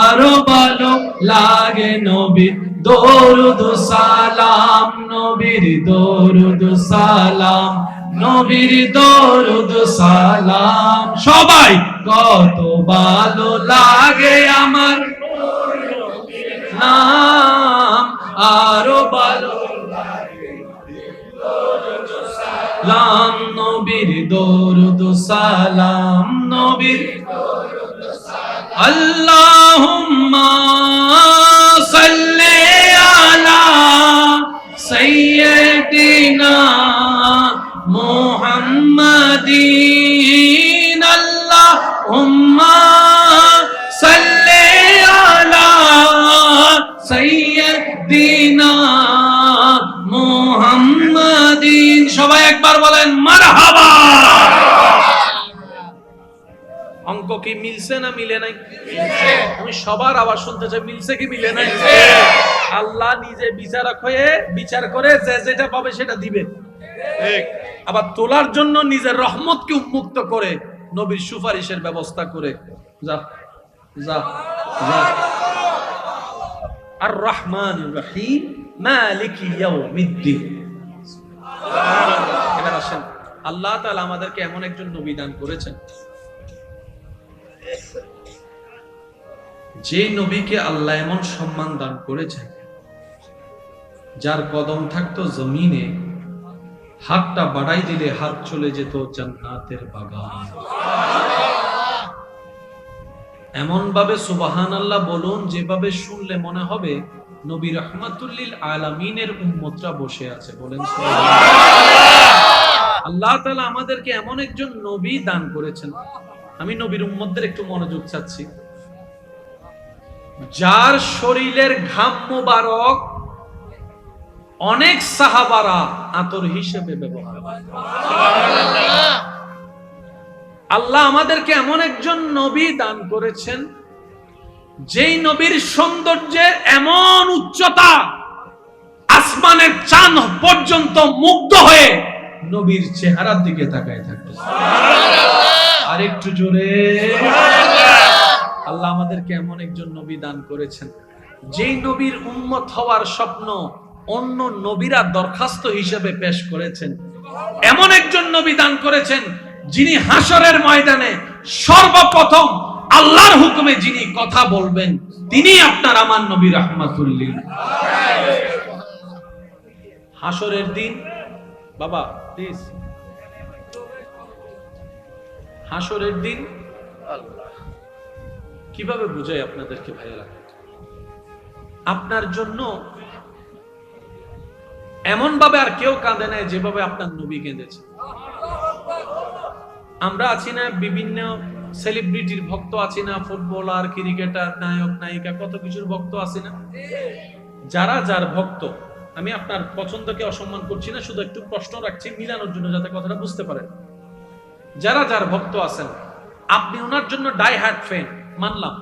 আরো ভালো লাগে নবীর দরুদ সালাম, নবীর দরুদ সালাম, নবীর দরুদ সালাম। সবাই কত ভালো লাগে আমার নাম, আরো ভালো লাগে দরুদ সালাম, নবীর দরুদ সালাম, নবীর দরুদ সালাম। আল্লাহুম্মা সাল্লি আলা সাইয়্যিদিনা মুহাম্মাদিন, আল্লাহুম্মা সাল্লি আলা সাইয়্যিদিনা মুহাম্মাদিন। সবাই একবার বলেন মারহাবা। অঙ্ক কি মিলছে না মিলে নাই? আমি সবার আওয়াজ শুনতে চাই, মিলছে কি মিলে নাই? আল্লাহ নিজে বিচারক হয়ে বিচার করে যে যেটা পাবে সেটা দিবে। আবার তোলার জন্য নিজের রহমতকে উন্মুক্ত করে নবীর সুপারিশের ব্যবস্থা করে। যা যা যা। আর রহমানুর রহিম মালিকি ইয়াউমিদ্দিন। এবার আসেন, আল্লাহ তাআলা আমাদেরকে এমন একজন নবী দান করেছেন, যে নবীকে আল্লাহ এমন সম্মান দান করেছেন, যার কদম থাকতো জমিনে, হাতটা বাড়াই দিলে হাত চলে যেত জান্নাতের বাগান। এমন ভাবে সুবহানাল্লাহ বলুন, যেভাবে শুনলে মনে হবে নবী রাহমাতুল লিল আলামিনের উম্মতরা বসে আছে। বলেন সুবহানাল্লাহ। আল্লাহ তাআলা আমাদেরকে এমন একজন নবী দান করেছেন, আমি নবীর উম্মতদের একটু মনোযোগ চাচ্ছি, যার শরীরের ঘাম মুবারক অনেক সাহাবারা আতর হিসেবে ব্যবহার করে। আল্লাহ আমাদেরকে এমন একজন নবী দান করেছেন, যেই নবীর সৌন্দর্যের এমন উচ্চতা, আসমানের চাঁদ পর্যন্ত মুগ্ধ হয়ে নবীর চেহারার দিকে তাকায় থাকবে। আর একটু জোরে। আল্লাহ আমাদেরকে এমন একজন নবী দান করেছেন, যেই নবীর উম্মত হওয়ার স্বপ্ন অন্য নবীরা দরখাস্ত হিসেবে পেশ করেছেন। এমন একজন নবী দান করেছেন, যিনি হাসরের ময়দানে সর্বপ্রথম আল্লাহর হুকুমে যিনি কথা বলবেন, তিনি আপনার আমার নবী রাহমাতুল লিল। হাসরের দিন, বাবা প্লিজ, হাসরের দিন কিভাবে বুঝাই আপনাদেরকে ভাইয়েরা, আপনার জন্য এমন ভাবে আর কেউ কাঁদে নাই যেভাবে আপনার নবী কেঁদেছে। আমরা আছি না বিভিন্ন সেলিব্রিটির ভক্ত আছি না, ফুটবলার, ক্রিকেটার, নায়ক নায়িকা, কত কিছুর ভক্ত আছি না। যারা যার ভক্ত, আমি আপনার পছন্দকে অসম্মান করছি না, শুধু একটু প্রশ্ন রাখছি মিলানোর জন্য, যাতে কথাটা বুঝতে পারেন। যারা যার ভক্ত আছেন, আপনি ওনার জন্য ডাই হার্ট ফ্যান, মানলাম।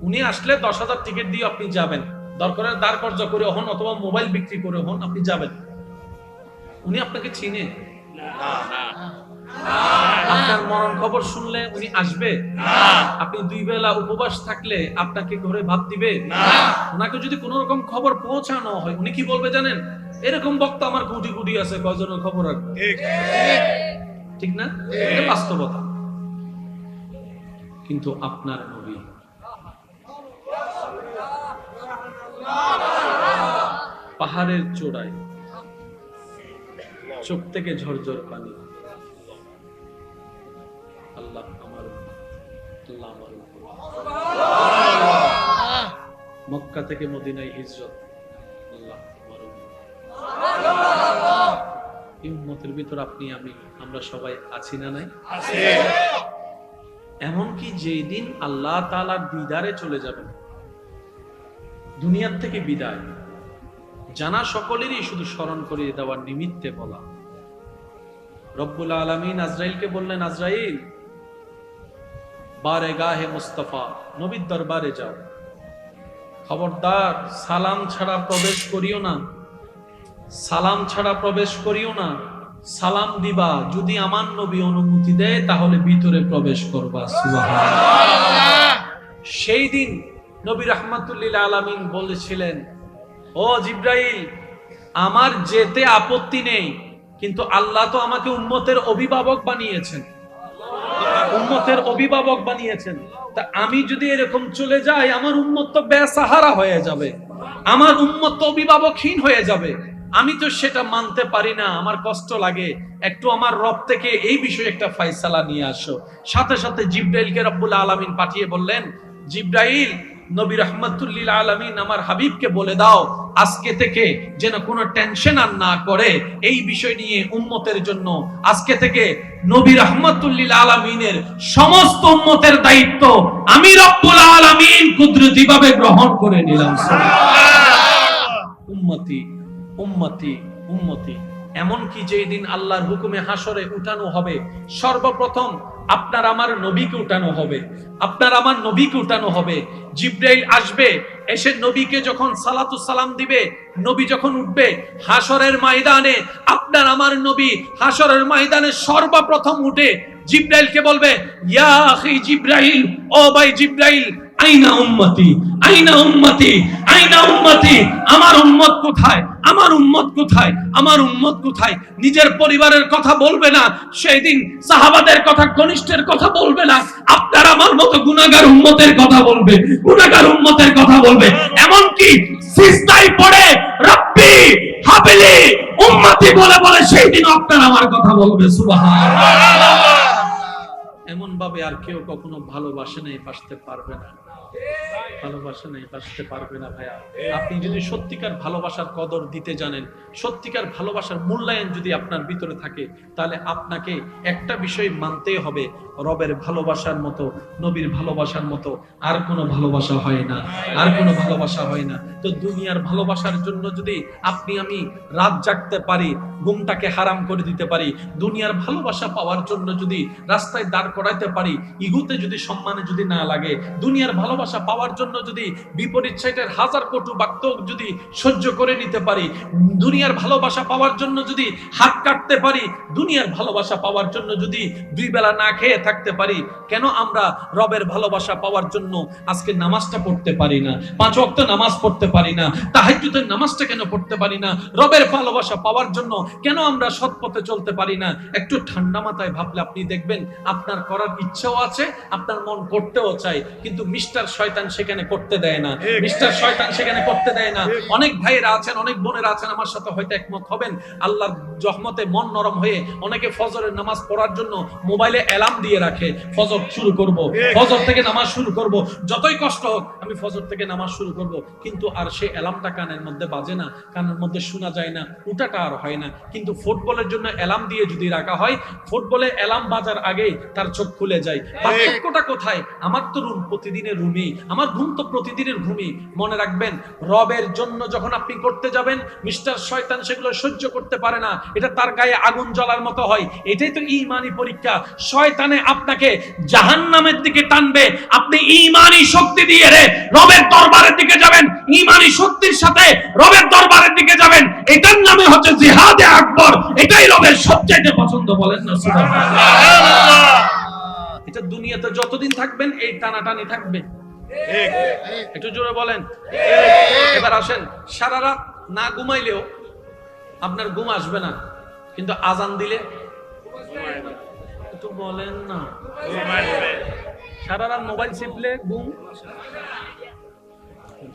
উনি আসলে 10,000 টিকিট দিয়ে আপনি যাবেন, দরকার দাঁড় কর্য করে হন অথবা মোবাইল বিক্রি করে হন, আপনি যাবেন। উনি আপনাকে চিনে? আপনার মরণ খবর শুনলে উনি আসবে? আপনি 2 বেলা উপবাস থাকলে আপনাকে ঘরে ভাত দিবে? ওনাকে যদি কোন রকম খবর পৌঁছানো হয়, উনি কি বলবে জানেন? এরকম বক্তা আমার কোটি কোটি আছে, কয়জনের খবর রাখবে? ঠিক না? এটা বাস্তবতা। কিন্তু আপনার নবী পাহাড়ের চূড়ায়, চোখ থেকে ঝরঝর পানি, আল্লাহ আমার, আল্লাহ আমার। মক্কা থেকে মদিনায় হিজরত, আল্লাহ আমার। এই উম্মতের ভিতর আপনি আমি আমরা সবাই আছি না নাই? এমনকি যেই দিন আল্লাহ তাআলার দিদারে চলে যাবেন, দুনিয়ার থেকে বিদায় জানা সকলেরই শুধু স্মরণ করিয়ে দেওয়ার নিমিত্তে বলা। রব্বুল আলামিন আজরাইলকে বললেন, আজরাইল বারেগাহে মুস্তাফা, নবীর দরবারে যাও, খবরদার সালাম ছাড়া প্রবেশ করিও না, সালাম ছাড়া প্রবেশ করিও না। সালাম দিবা, যদি আমার নবী অনুমতি দেয় তাহলে ভিতরে প্রবেশ করবা। সুবহানাল্লাহ। সেই দিন নবী রাহমাতুল লিল আলামিন বলেছিলেন, ও জিবরাইল, আমার যেতে আপত্তি নেই, কিন্তু আল্লাহ তো আমাকে উম্মতের অভিভাবক বানিয়েছেন, উম্মতের অভিভাবক বানিয়েছেন। তা আমি যদি এরকম চলে যাই, আমার উম্মত তো বেসাহারা হয়ে যাবে, আমার উম্মত তো অভিভাবকহীন হয়ে যাবে। আমি তো সেটা মানতে পারি না, আমার কষ্ট লাগে। একটু আমার রব থেকে এই বিষয়ে একটা ফয়সালা নিয়ে আসো। সাথে সাথে জিবরাইলকে রব্বুল আলামিন পাঠিয়ে বললেন, জিবরাইল, নবী রাহমাতুল লিল আলামিন আমার হাবিবকে বলে দাও, আজকে থেকে যেন কোনো টেনশন আর না করে এই বিষয় নিয়ে উম্মতের জন্য। আজকে থেকে নবী রাহমাতুল লিল আলামিনের সমস্ত উম্মতের দায়িত্ব আমি রব্বুল আলামিন কুদরতিভাবে গ্রহণ করে নিলাম। উম্মতি উম্মতি উম্মতি। এমনকি যেই দিন আল্লাহর হুকুমে হাসরে উঠানো হবে, সর্বপ্রথম আপনার আমার নবীকে উঠানো হবে, আপনার আমার নবীকে উঠানো হবে। জিবরাইল আসবে, এসে নবীকে যখন সালাতু সালাম দিবে, নবী যখন উঠবে হাসরের ময়দানে, আপনার আমার নবী হাসরের ময়দানে সর্বপ্রথম উঠে জিবরাইলকে বলবে, ইয়া আখি জিবরাইল, ও ভাই জিবরাইল, আইনা উম্মতি, আইনা উম্মতি, আইনা উম্মতি, আমার উম্মত কোথায়, আমার উম্মত কোথায়, আমার উম্মত কোথায়। নিজের পরিবারের কথা বলবে না, সেই দিন সাহাবাদের কথা, কনিষ্ঠের কথা বলবে না, আপনার আমার মতো গুনাহগার উম্মতের কথা বলবে, গুনাহগার উম্মতের কথা বলবে। এমনকি সিজদায় পড়ে রব্বি হাবিলি উম্মতি বলে বলে সেই দিন আপনার আমার কথা বলবে। সুবহানাল্লাহ। এমন ভাবে আর কেউ কখনো ভালোবাসে নাই, বাসতে পারবে না, ভালোবাসা নেই, বাসতে পারবে না ভাইয়া। আপনি যদি সত্যিকার ভালোবাসার কদর দিতে জানেন, সত্যিকার ভালোবাসার মূল্যায়ন যদি আপনার ভিতরে থাকে, তাহলে আপনাকে একটা বিষয় মানতেই হবে, রবের ভালোবাসার মতো, নবীর ভালোবাসার মতো আর কোনো ভালোবাসা হয় না, আর কোনো ভালোবাসা হয় না। তো দুনিয়ার ভালোবাসার জন্য যদি আপনি আমি রাত জাগতে পারি, ঘুমটাকে হারাম করে দিতে পারি, দুনিয়ার ভালোবাসা পাওয়ার জন্য যদি রাস্তায় দাঁড় করাইতে পারি, ইগুতে যদি সম্মানে যদি না লাগে, দুনিয়ার ভালোবাসা পাওয়ার জন্য যদি বিপরীত সাইটের হাজার কটু বাক্য যদি সহ্য করে নিতে পারি, দুনিয়ার ভালোবাসা পাওয়ার জন্য যদি হাত কাটতে পারি, দুনিয়ার ভালোবাসা পাওয়ার জন্য যদি দুই বেলা না খেয়ে থাকতে পারি, কেন আমরা রবের ভালোবাসা পাওয়ার জন্য আজকে নামাজটা পড়তে পারি না, 5 ওয়াক্ত নামাজ পড়তে পারি না, তাহাজ্জুদের নামাজটা কেন পড়তে পারি না? রবের ভালোবাসা পাওয়ার জন্য কেন আমরা সৎ পথে চলতে পারি না? একটু ঠান্ডা মাথায় ভাবলে আপনি দেখবেন আপনার করার ইচ্ছাও আছে, আপনার মন করতেও চায়, কিন্তু মিস্টার শয়তান সেখানে করতে দেয় না, মিস্টার শয়তান সেখানে করতে দেয় না। অনেক ভাইয়েরা আছেন, অনেক বোনেরা আছেন, আমার সাথে হয়তো একমত হবেন, আল্লাহর রহমতে মন নরম হয়ে অনেকে ফজরের নামাজ পড়ার জন্য মোবাইলে অ্যালার্ম দিয়ে রাখে, ফজর শুরু করব, ফজর থেকে নামাজ শুরু করব, যতই কষ্ট হোক আমি ফজর থেকে নামাজ শুরু করব, কিন্তু আর সেই অ্যালার্মটা কানের মধ্যে বাজে না, কানের মধ্যে শোনা যায় না, ওটাটা আর হয় না। কিন্তু ফুটবলের জন্য অ্যালার্ম দিয়ে যদি রাখা হয়, ফুটবলে অ্যালার্ম বাজার আগে তার চোখ খুলে যায়। পার্থক্যটা কোথায়? আমার তো রুম প্রতিদিনের রুমই, আমার ঘুম তো প্রতিদিনের ঘুমই। মনে রাখবেন, রবের জন্য যখন আপনি করতে যাবেন, মিস্টার শয়তান সেগুলো সহ্য করতে পারে না, এটা তার গায়ে আগুন জ্বলার মতো হয়। এটাই তো ঈমানি পরীক্ষা। শয়তানে আপনাকে জাহান্নামের দিকে টানবে, আপনি ঈমানি শক্তি দিয়ে রে রবের দরবারের দিকে যাবেন, ঈমানি শক্তির সাথে রবের দরবারের দিকে যাবেন। এটার নামে হচ্ছে জিহাদে আকবর, এটাই রবের সবচেয়ে পছন্দ। বলেন না সুবহানাল্লাহ। এটা দুনিয়াতে যতদিন থাকবেন এই টানাটানি থাকবে, একটু জোরে বলেন। এবার আসেন, সারা রাত না ঘুমাইলেও আপনার ঘুম আসবে না, কিন্তু আজান দিলে একটু বলেন না, সারা রাত মোবাইল চিপলে ঘুম।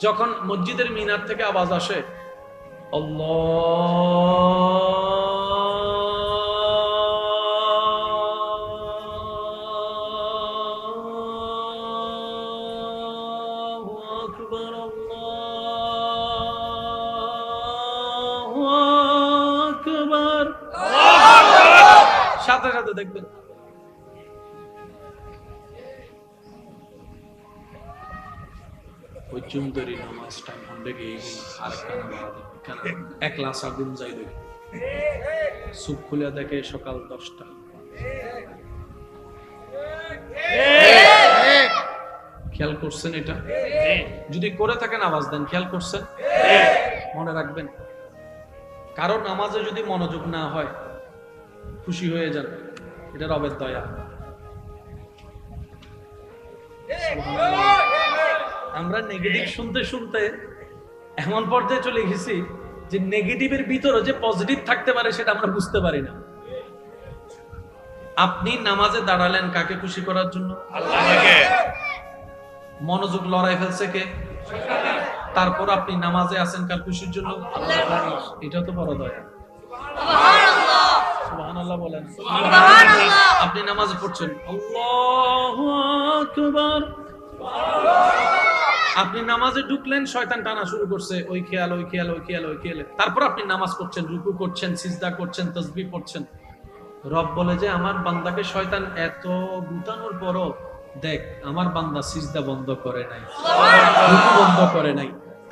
যখন মসজিদের মিনার থেকে আওয়াজ আসে আল্লাহু আকবার, আল্লাহু আকবার, সাথে সাথে দেখবেন ওই চুমদরি নামাজটা মন্ডে গিয়ে আর এক লাশ আগুন যাই দেখে চুপ খুলে দেখে সকাল 10টা। খেয়াল করছেন এটা? যদি করে থাকেন আওয়াজ দেন। খেয়াল করছেন? মনে রাখবেন, কারণ নামাজে যদি মনোযোগ না হয় খুশি হয়ে যান, এটা রবের দয়া। আমরা নেগেটিভ শুনতে শুনতে এমন পর্যায়ে চলে গেছি যে নেগেটিভের ভিতরে যে পজিটিভ থাকতে পারে সেটা আমরা বুঝতে পারি না। আপনি নামাজে দাঁড়ালেন কাকে খুশি করার জন্য? আল্লাহকে। মনোযোগ লড়াই ফেলছে কে? তারপর আপনি নামাজে আছেন কার খুশির জন্য? আল্লাহ। এটা তো বড় দয়া। সুবহানাল্লাহ, সুবহানাল্লাহ বলেন। সুবহানাল্লাহ। আপনি নামাজে পড়ছেন, আল্লাহু আকবার, আপনি নামাজে ঢুকলেন, শয়তান টানা শুরু করছে, ওই খেয়াল, ওই খেয়াল, ওই খেয়াল, ওই খেয়াল। তারপর আপনি নামাজ করছেন, রুকু করছেন, সিজদা করছেন, তাসবিহ পড়ছেন। রব বলে যে আমার বান্দাকে শয়তান এত গুতানোর পরও দেখ আমার বান্দা সিজদা বন্ধ করে নাই, রুকু বন্ধ করে নাই।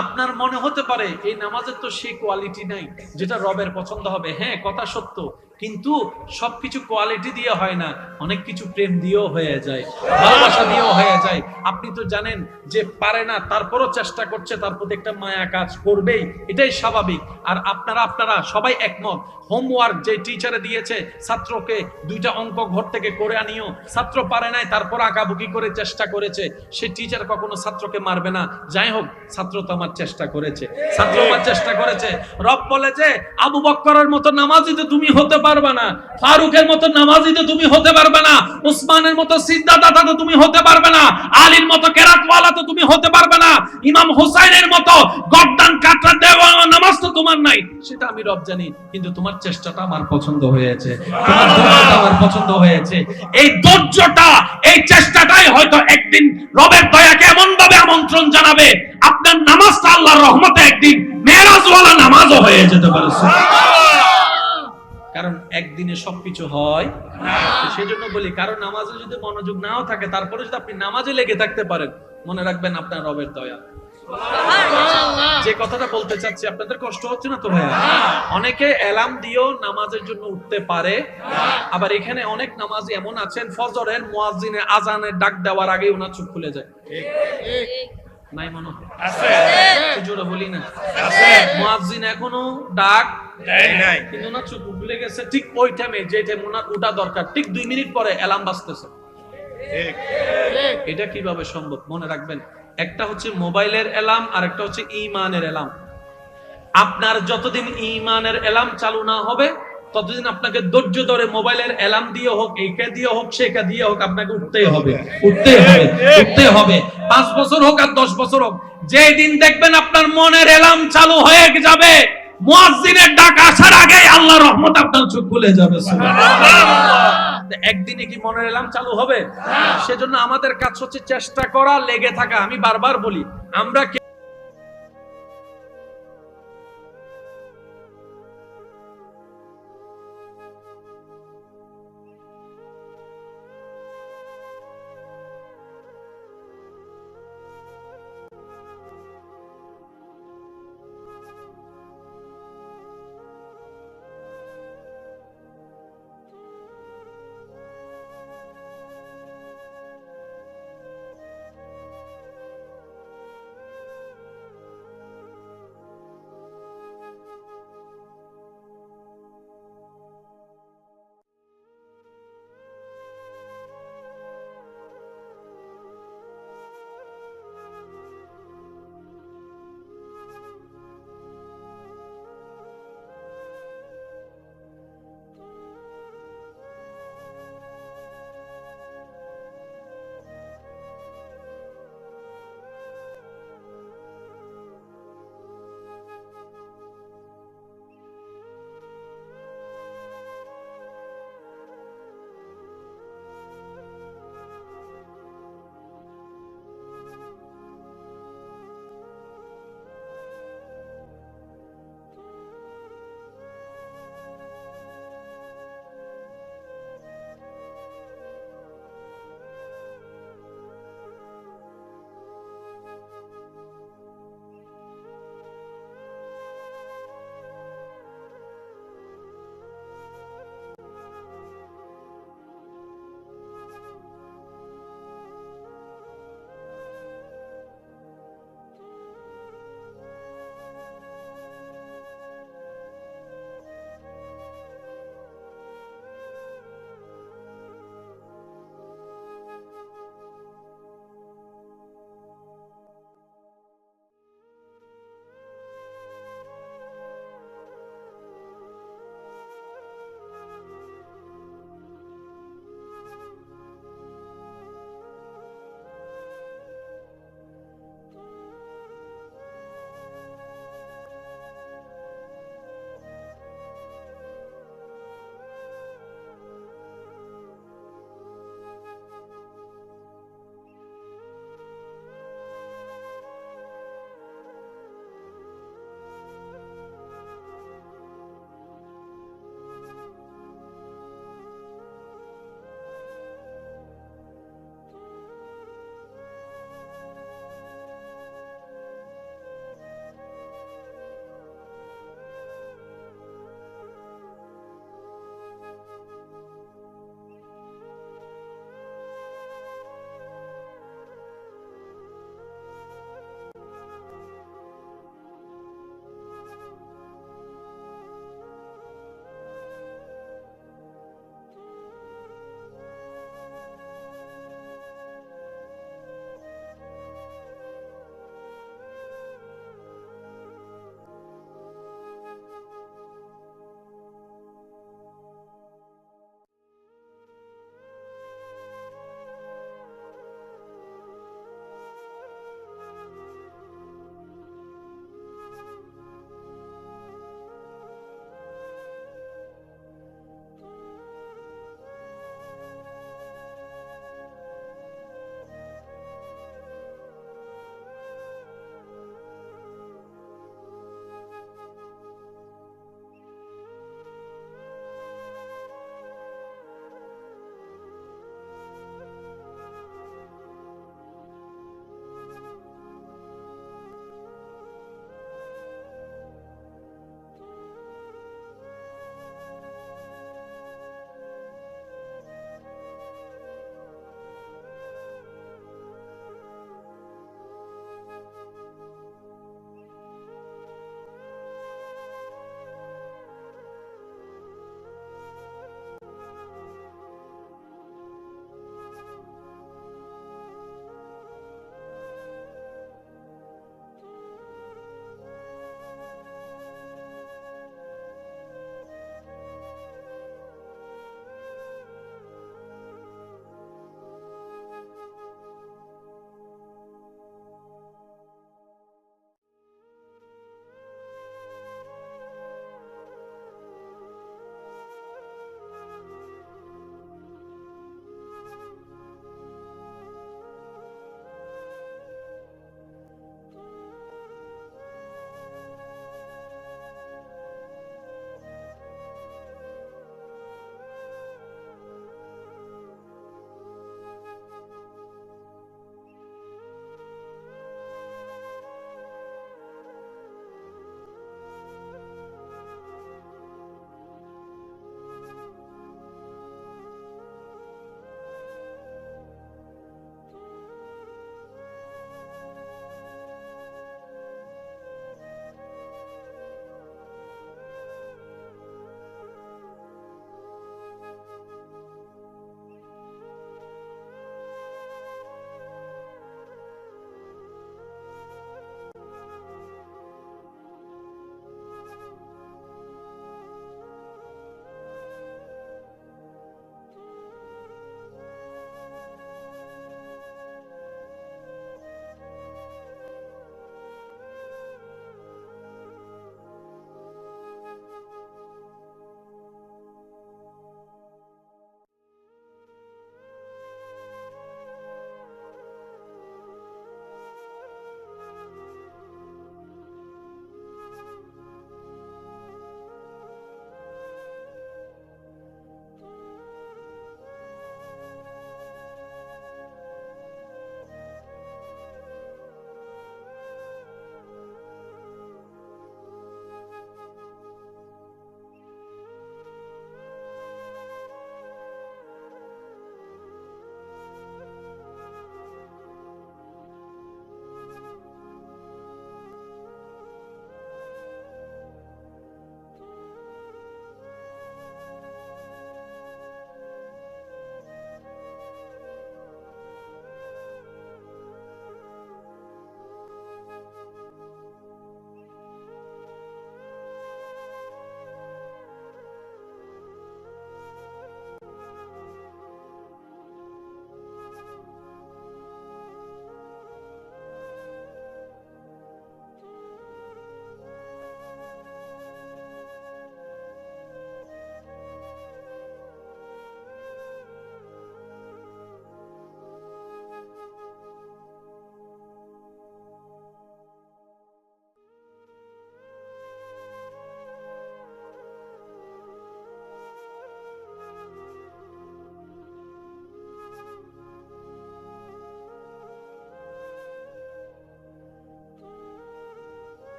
আপনার মনে হতে পারে এই নামাজের তো সেই কোয়ালিটি নাই যেটা রবের পছন্দ হবে। হ্যাঁ, কথা সত্য, কিন্তু সবকিছু কোয়ালিটি দিয়ে হয় না, অনেক কিছু প্রেম দিয়েও হয়ে যায়, ভালোবাসা দিয়েও হয়ে যায়। আপনি তো জানেন যে পারে না, তারপরও চেষ্টা করছে, তার প্রতি একটা মায়া কাজ করবেই, এটাই স্বাভাবিক। আর আপনারা সবাই একমত, হোমওয়ার্ক যে টিচারে দিয়েছে ছাত্রকে 2টা অঙ্ক ঘর থেকে করে আনিও, ছাত্র পারে নাই, তারপর আঁকাবুকি করে চেষ্টা করেছে, সে টিচার কখনো ছাত্রকে মারবে না। যাই হোক, ছাত্র তো আমার চেষ্টা করেছে, ছাত্র আমার চেষ্টা করেছে। রব বলে যে আবু বকরের মতো নামাজি তো তুমি হতে পারবে না, ফারুকের মতো নামাজি তো তুমি হতে পারবে না, উসমানের মতো সিদ্ধাদাতা তো তুমি হতে পারবে না, আলীর মতো কেরাতওয়ালা তো তুমি হতে পারবে না, ইমাম হুসাইনের মতো গর্দান কাতরা দেওয়া নামাজ তো তোমার নাই। সেটা আমি রব জানি, কিন্তু তোমার চেষ্টাটা আমার পছন্দ হয়েছে, তোমার ধৈর্যটা আমার পছন্দ হয়েছে। এই ধৈর্যটা, এই চেষ্টাটাই হয়তো একদিন রবের দয়াকে এমন ভাবে আমন্ত্রণ জানাবে, আপনার নামাজটা আল্লাহর রহমতে একদিন মেরাজওয়ালা নামাজও হয়ে যেতে পারে। কারণ একদিনে সবকিছু হয় না। সেজন্য বলি, কারণ নামাজে যদি মনোযোগ নাও থাকে, তারপরে যদি আপনি নামাজে লেগে থাকতে পারেন, মনে রাখবেন আপনার রবের দয়া। যে কথাটা বলতে চাচ্ছি, আপনাদের কষ্ট হচ্ছে না তো ভাইয়া? অনেকে অ্যালার্ম দিয়েও নামাজের জন্য উঠতে পারে, আবার এখানে অনেক নামাজি এমন আছেন ফজরের মুয়াজ্জিনের আজানের ডাক দেওয়ার আগে ওনার চোখ খুলে যায়। নাই মনে হয়? আছে, জোরে বলি না, আছে। মুয়াজ্জিন এখনো ডাক দেয় নাই, কিন্তু ওনার চোখ খুলে গেছে ঠিক ওই টাইমে, যে টাইমে ওনার ওঠা দরকার, ঠিক 2 মিনিট পরে অ্যালার্ম বাজতেছে। এটা কিভাবে সম্ভব? মনে রাখবেন, একটা হচ্ছে মোবাইলের অ্যালার্ম, আর একটা হচ্ছে ঈমানের অ্যালার্ম। আপনার যতদিন ঈমানের অ্যালার্ম চালু না হবে, ততদিন আপনাকে ধৈর্য ধরে মোবাইলের অ্যালার্ম দিয়ে হোক, এইটা দিয়ে হোক, সেটা দিয়ে হোক, আপনাকে উঠতেই হবে, উঠতেই হবে, উঠতেই হবে। 5 বছর হোক আর 10 বছর হোক, যেই দিন দেখবেন আপনার মনের অ্যালার্ম চালু হয়ে যাবে, মুয়াজ্জিনের ডাক আসার আগে আল্লাহর রহমত আপনার চোখ খুলে যাবে। সুবহানাল্লাহ। একদিনে কি মনের অ্যালার্ম চালু হবে? সেজন্য আমাদের কাজ হচ্ছে চেষ্টা করা, লেগে থাকা। আমি বারবার বলি, আমরা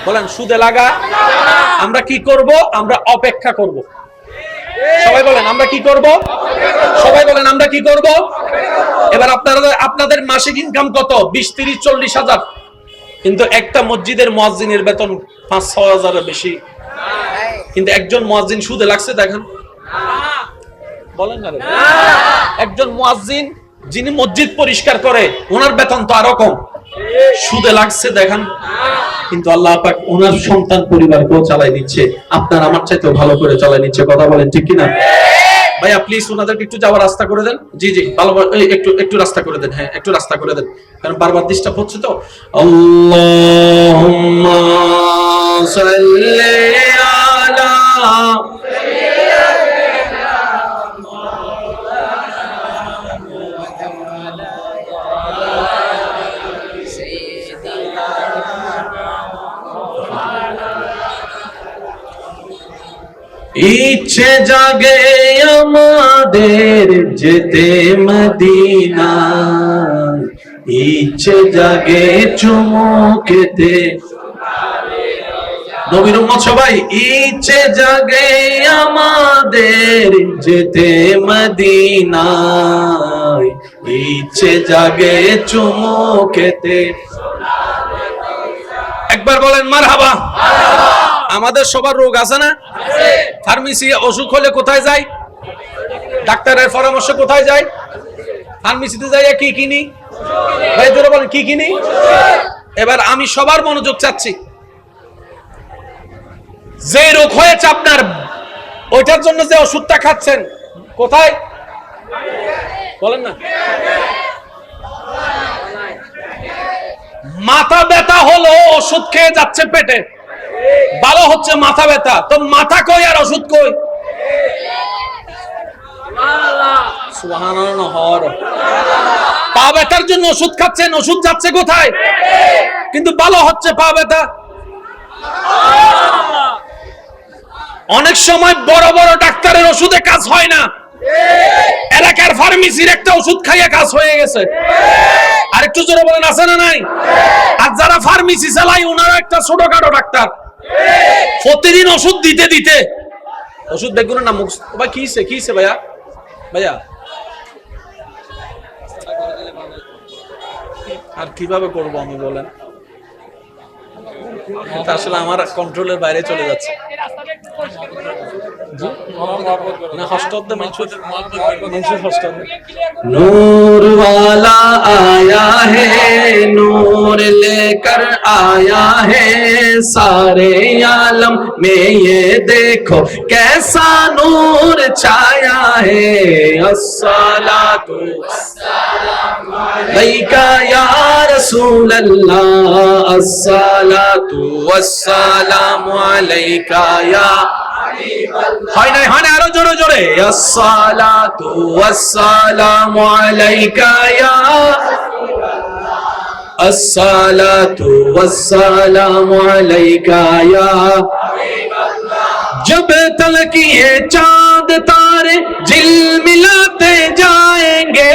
বলেন সুদে লাগা। আমরা কি করব? আমরা অপেক্ষা করব। সবাই বলেন আমরা কি করব? সবাই বলেন আমরা কি করব? এবার আপনাদের মাসিক ইনকাম কত? 20, 30, 40 হাজার, কিন্তু একটা মসজিদের মুয়াজ্জিনের বেতন 5-6 হাজারের বেশি। কিন্তু একজন মুয়াজ্জিন সুদে লাগছে দেখেন, বলেন না রে। একজন মুয়াজ্জিন যিনি মসজিদ পরিষ্কার করে ওনার বেতন তো আরো কম, সুদে লাগছে দেখেন। কিন্তু আল্লাহ পাক ওনার সন্তান পরিবারকেও চালাই দিচ্ছে, আপনার আমার চাইতেও ভালো করে চালাই দিচ্ছে। কথা বলেন ঠিক কিনা? ভাইয়া প্লিজ ওনাদেরকে একটু যাওয়ার রাস্তা করে দেন। জি জি ভালো, একটু রাস্তা করে দেন। হ্যাঁ একটু রাস্তা করে দেন, কারণ বারবার ডিস্টার্ব হচ্ছে তো। আল্লাহুম্মা সাল্লি আলা ইচ্ছে জাগে আমাদের যেতে মদিনা, ইচ্ছে জাগে চুমু খেতে। নবীর উম্মত সবাই, ইচ্ছে জাগে আমাদের যেতে মদিনা, ইচ্ছে জাগে চুমু খেতে। একবার বলেন মারহাবা। আমাদের সবার রোগ আছে না? ফার্মেসি অসুখ হলে কোথায় যাই? ডাক্তারের পরামর্শ কোথায় যাই? ফার্মেসিতে যাই। কি কিনি? ভাই জোরে বলেন কি কিনি? এবার আমি সবার মনোযোগ চাচ্ছি। যে রোগ হয়েছে আপনার, ওইটার জন্য যে ওষুধটা খাচ্ছেন কোথায়? বলেন না। মাথা ব্যথা হলো ওষুধ খেয়ে যাচ্ছে পেটে, ভালো হচ্ছে মাথা ব্যথা, তো মাথা কই আর ওষুধ কই? সুবহানাল্লাহ। পা ব্যথার জন্য ওষুধ খাচ্ছেন, ওষুধ যাচ্ছে কোথায়? কিন্তু ভালো হচ্ছে পা ব্যথা। অনেক সময় বড় বড় ডাক্তারের ওষুধে কাজ হয় না, এলাকার ফার্মেসির একটা ওষুধ খাইয়ে কাজ হয়ে গেছে। আর একটু জোরে বলেন আছে না নাই? আর যারা ফার্মেসি চালায় ওনারা একটা ছোটখাটো ডাক্তার, প্রতিদিন ওষুধ দিতে দিতে ওষুধ দেখুন না মুখ। ভাই কিছে ভাইয়া? ভাইয়া আর কিভাবে করবো আমি বলেন? আসলে আমার কন্ট্রোলের বাইরে চলে যাচ্ছে। नूर वाला आया है, नूर लेकर आया है, सारे आलम में ये देखो कैसा नूर छाया है। अस्सलातु अलैका या रसूल अल्लाह, अस्सलातु वस्सलामु अलैका या হয় নাই আরো জোরে জোরে। আসসালাতু ওয়াসসালামু আলাইকা ইয়া, আসসালাতু ওয়াসসালামু আলাইকা ইয়া जब तलक ये चांद तारे झिलमिलाते जाएंगे,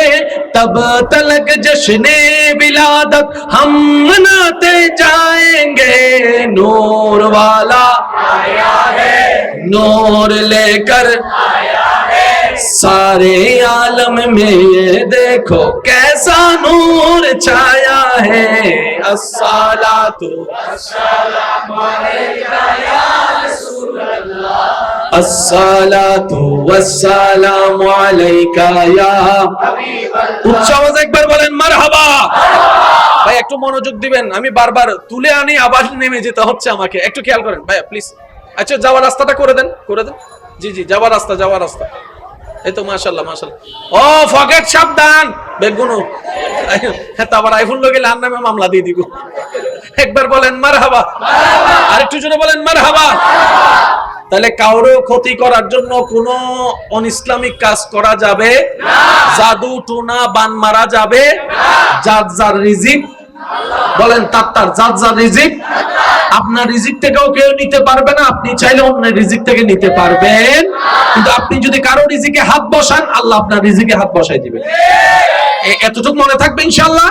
तब तलक जश्ने विलादत हम मनाते जाएंगे। नूर वाला आया है, नूर लेकर आया है, सारे आलम में ये देखो कैसा नूर छाया है। अस्सलातु वस्सलामु अलैका या रसूल अल्लाह, अस्सलातु वस्सलामु अलैका या হাবিবাল্লাহ। উচ্চ আওয়াজে একবার বলেন মারহাবা। ভাই একটু মনোযোগ দিবেন, আমি বারবার তুলে আনি আবার নেমে যেতে হচ্ছে আমাকে, একটু খেয়াল করেন ভাইয়া প্লিজ। আচ্ছা যাওয়ার রাস্তাটা করে দেন। জি জি যাওয়ার রাস্তা। এই তো মাশাআল্লাহ মাশাআল্লাহ। ও ফকেট সাবধান বেগুনো, হ্যাঁ আবার আইফোন লোকে লান নামে মামলা দিয়ে দিব। একবার বলেন মারহাবা। আর একটু জোরে বলেন মারহাবা। তাহলে কাউরে ক্ষতি করার জন্য কোনো অনইসলামিক কাজ করা যাবে না, জাদু টুনা বান মারা যাবে না। যার রিজিক বলেন তার যার রিজিক, আপনার রিজিক থেকেও কেউ নিতে পারবে না, আপনি চাইলে অন্যের রিজিক থেকে নিতে পারবেন। কিন্তু আপনি যদি কারো রিজিকে হাত বসান, আল্লাহ আপনার রিজিকে হাত বসাই দিবেন। এতটুকু মনে থাকবে ইনশাআল্লাহ।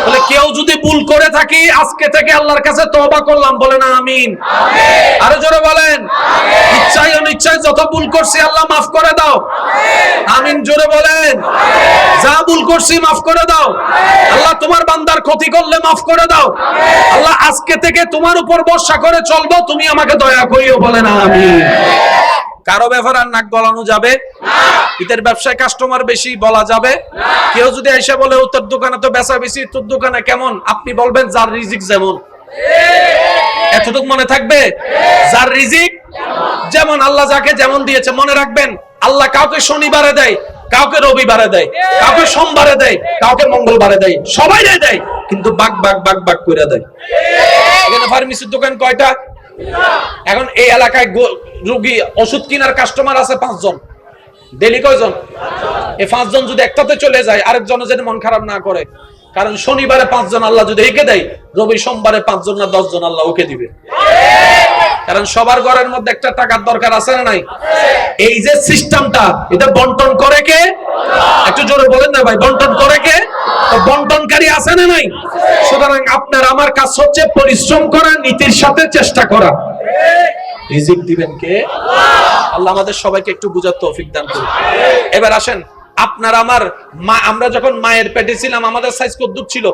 বলে কেউ যদি ভুল করে থাকি আজকে থেকে আল্লাহর কাছে তওবা করলাম, বলেন আমিন। আরো জোরে বলেন ইচ্ছায় অনিচ্ছায় যত ভুল করছি আল্লাহ মাফ করে দাও, আমিন। জোরে বলেন যা ভুল করছি মাফ করে দাও আল্লাহ, তোমার বান্দার ক্ষতি করলে মাফ করে দাও আল্লাহ, আজকে থেকে তোমার উপর ভরসা করে চলবো, তুমি আমাকে দয়া করিও, বলেন আমিন। কারো ব্যাপারে আর নাক গলানো যাবে না, ঈদের ব্যবসায় কাস্টমার বেশি বলা যাবে না। কেউ যদি এসে বলে তোর দোকানে তো বেচা বেশি, তোর দোকানে কেমন, আপনি বলবেন যার রিজিক যেমন। এতটুকু মনে থাকবে, যার রিজিক যেমন, আল্লাহ যাকে যেমন দিয়েছে। মনে রাখবেন আল্লাহ কাউকে শনিবারে দেয়, কাউকে রবিবারে দেয়, কাউকে সোমবারে দেয়, কাউকে মঙ্গলবারে দেয়, সবাই দেয়, কিন্তু বাগ বাগ বাগ বাগ করে দেয়। এখানে ফার্মেসির দোকান কয়টা? এখন এই এলাকায় রোগী ওষুধ কেনার কাস্টমার আছে 5 জন, ডেলি কয়জন? এই 5 জন যদি একটাতে চলে যায় আরেকজন যেন মন খারাপ না করে, কারণ শনিবারে 5 জন আল্লাহ যদি একে দেয়, রবি সোমবারে 5 জন না 10 জন আল্লাহ ওকে দিবে। কারণ সবার ঘরের মধ্যে একটা টাকার দরকার আছে না নাই? এই যে সিস্টেমটা, এটা বন্টন করে কে? একটু জোরে বলেন না ভাই, বন্টন করে কে? তো বন্টনকারী আছে না নাই? সুতরাং আপনার আমার কাজ হচ্ছে পরিশ্রম করা, নীতির সাথে চেষ্টা করা। রিজিক দিবেন কে? আল্লাহ আমাদের সবাইকে একটু বুঝার তৌফিক দান করুন। এবার আসেন, আপনার আমার মা, আমরা যখন মায়ের পেটে ছিলাম আমাদের সাইজ কত ছিল?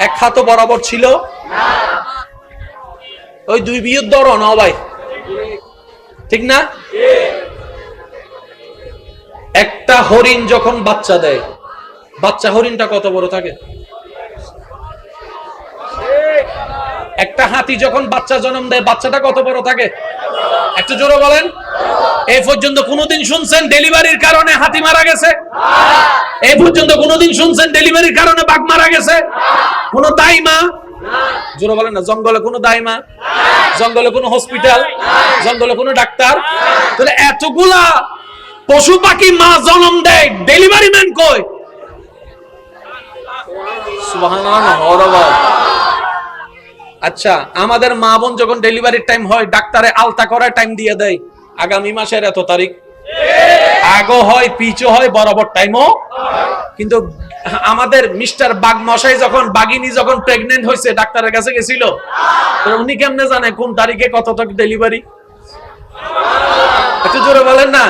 এক হাত বরাবর ছিল না, ওই 2 বিয়ের দর না ভাই, ঠিক না? একটা হরিণ যখন বাচ্চা দেয়, বাচ্চা হরিণটা কত বড় থাকে? একটা হাতি যখন বাচ্চা জন্ম দেয়, বাচ্চাটা কত বড় থাকে? একটু জোরে বলেন। এই পর্যন্ত কোনদিন শুনছেন ডেলিভারির কারণে হাতি মারা গেছে? এই পর্যন্ত কোনদিন শুনছেন ডেলিভারির কারণে বাঘ মারা গেছে? কোন দাইমা? জোরে বলেন না। জঙ্গলে কোনো দাইমা, জঙ্গলে কোনো হসপিটাল, জঙ্গলে কোনো ডাক্তার, তাহলে এতগুলা পশু পাখি মা জন্ম দেয়, ডেলিভারি ম্যান কই? সুবহানাল্লাহ। আচ্ছা, আমাদের মা বোন যখন ডেলিভারির টাইম হয়, ডাক্তারে আলতা করার টাইম দিয়ে দেয়, আগামী মাসের এত তারিখ, আগো হয় পিছু হয় বরাবর টাইমও। কিন্তু আমাদের মিস্টার বাগ মশাই যখন, বাগিনী যখন প্রেগনেন্ট হয়েছে, ডাক্তারের কাছে গেছিল, উনি কেমনে জানে কোন তারিখে কতটা ডেলিভারি? একটু জোরে বলেন না।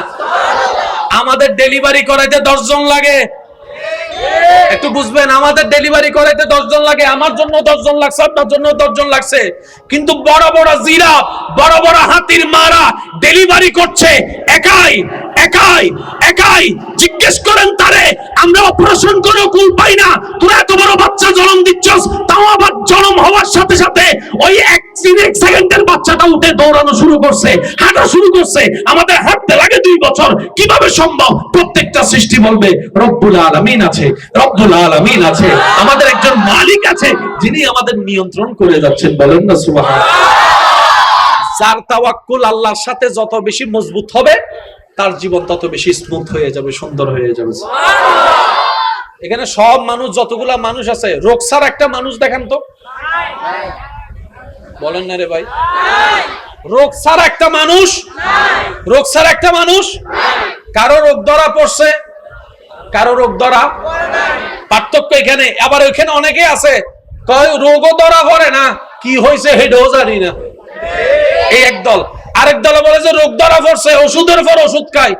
আমাদের ডেলিভারি করাইতে 10 জন লাগে, একটু বুঝবেন, আমাদের ডেলিভারি করাইতে 10 জন লাগে। আমার জন্য 10 জন লাগছে, আপনার জন্য 10 জন লাগছে। কিন্তু বড় বড় জিরাফ, বড় বড় হাতির মারা ডেলিভারি করছে একাই একাই একাই। জিজ্ঞেস করেন তারে, আমরা অপারেশন করে কুল পাই না, তোরা এত বড় বাচ্চা জন্ম দিচ্ছস, তাও আবার জন্ম হওয়ার সাথে সাথে ওই 1 সেকেন্ডের বাচ্চাটা উঠে দৌড়ানো শুরু করছে, হাঁটা শুরু করছে। আমাদের হাঁটতে লাগে 2 বছর, কিভাবে সম্ভব? প্রত্যেকটা সৃষ্টি বলবে রব্বুল আলামিন আছে, রব্বুল আলামিন আছে, আমাদের একজন মালিক আছে যিনি আমাদের নিয়ন্ত্রণ করে যাচ্ছেন। বলেন না সুবহানাল্লাহ। যার তাওয়াক্কুল আল্লাহর সাথে যত বেশি মজবুত হবে, তার জীবন তত বেশি স্মুথ হয়ে যাবে, সুন্দর হয়ে যাবে। এখানে সব মানুষ, যতগুলা মানুষ আছে, রোগ ছাড়া একটা মানুষ দেখান তো, বলেন না রে ভাই। রোগ ছাড়া একটা মানুষ, রোগ ছাড়া একটা মানুষ। কারো রোগ ধরা পড়ছে, কারো রোগ ধরা পার্থক্য এখানে। আবার ওইখানে অনেকে আছে কয় রোগও ধরা পড়ে না, কি হয়েছে হেডও জানি না, এই একদল। আরেক দল বলে যে রোগ ধরা পড়ছে, ওষুধের পর ওষুধ খায়,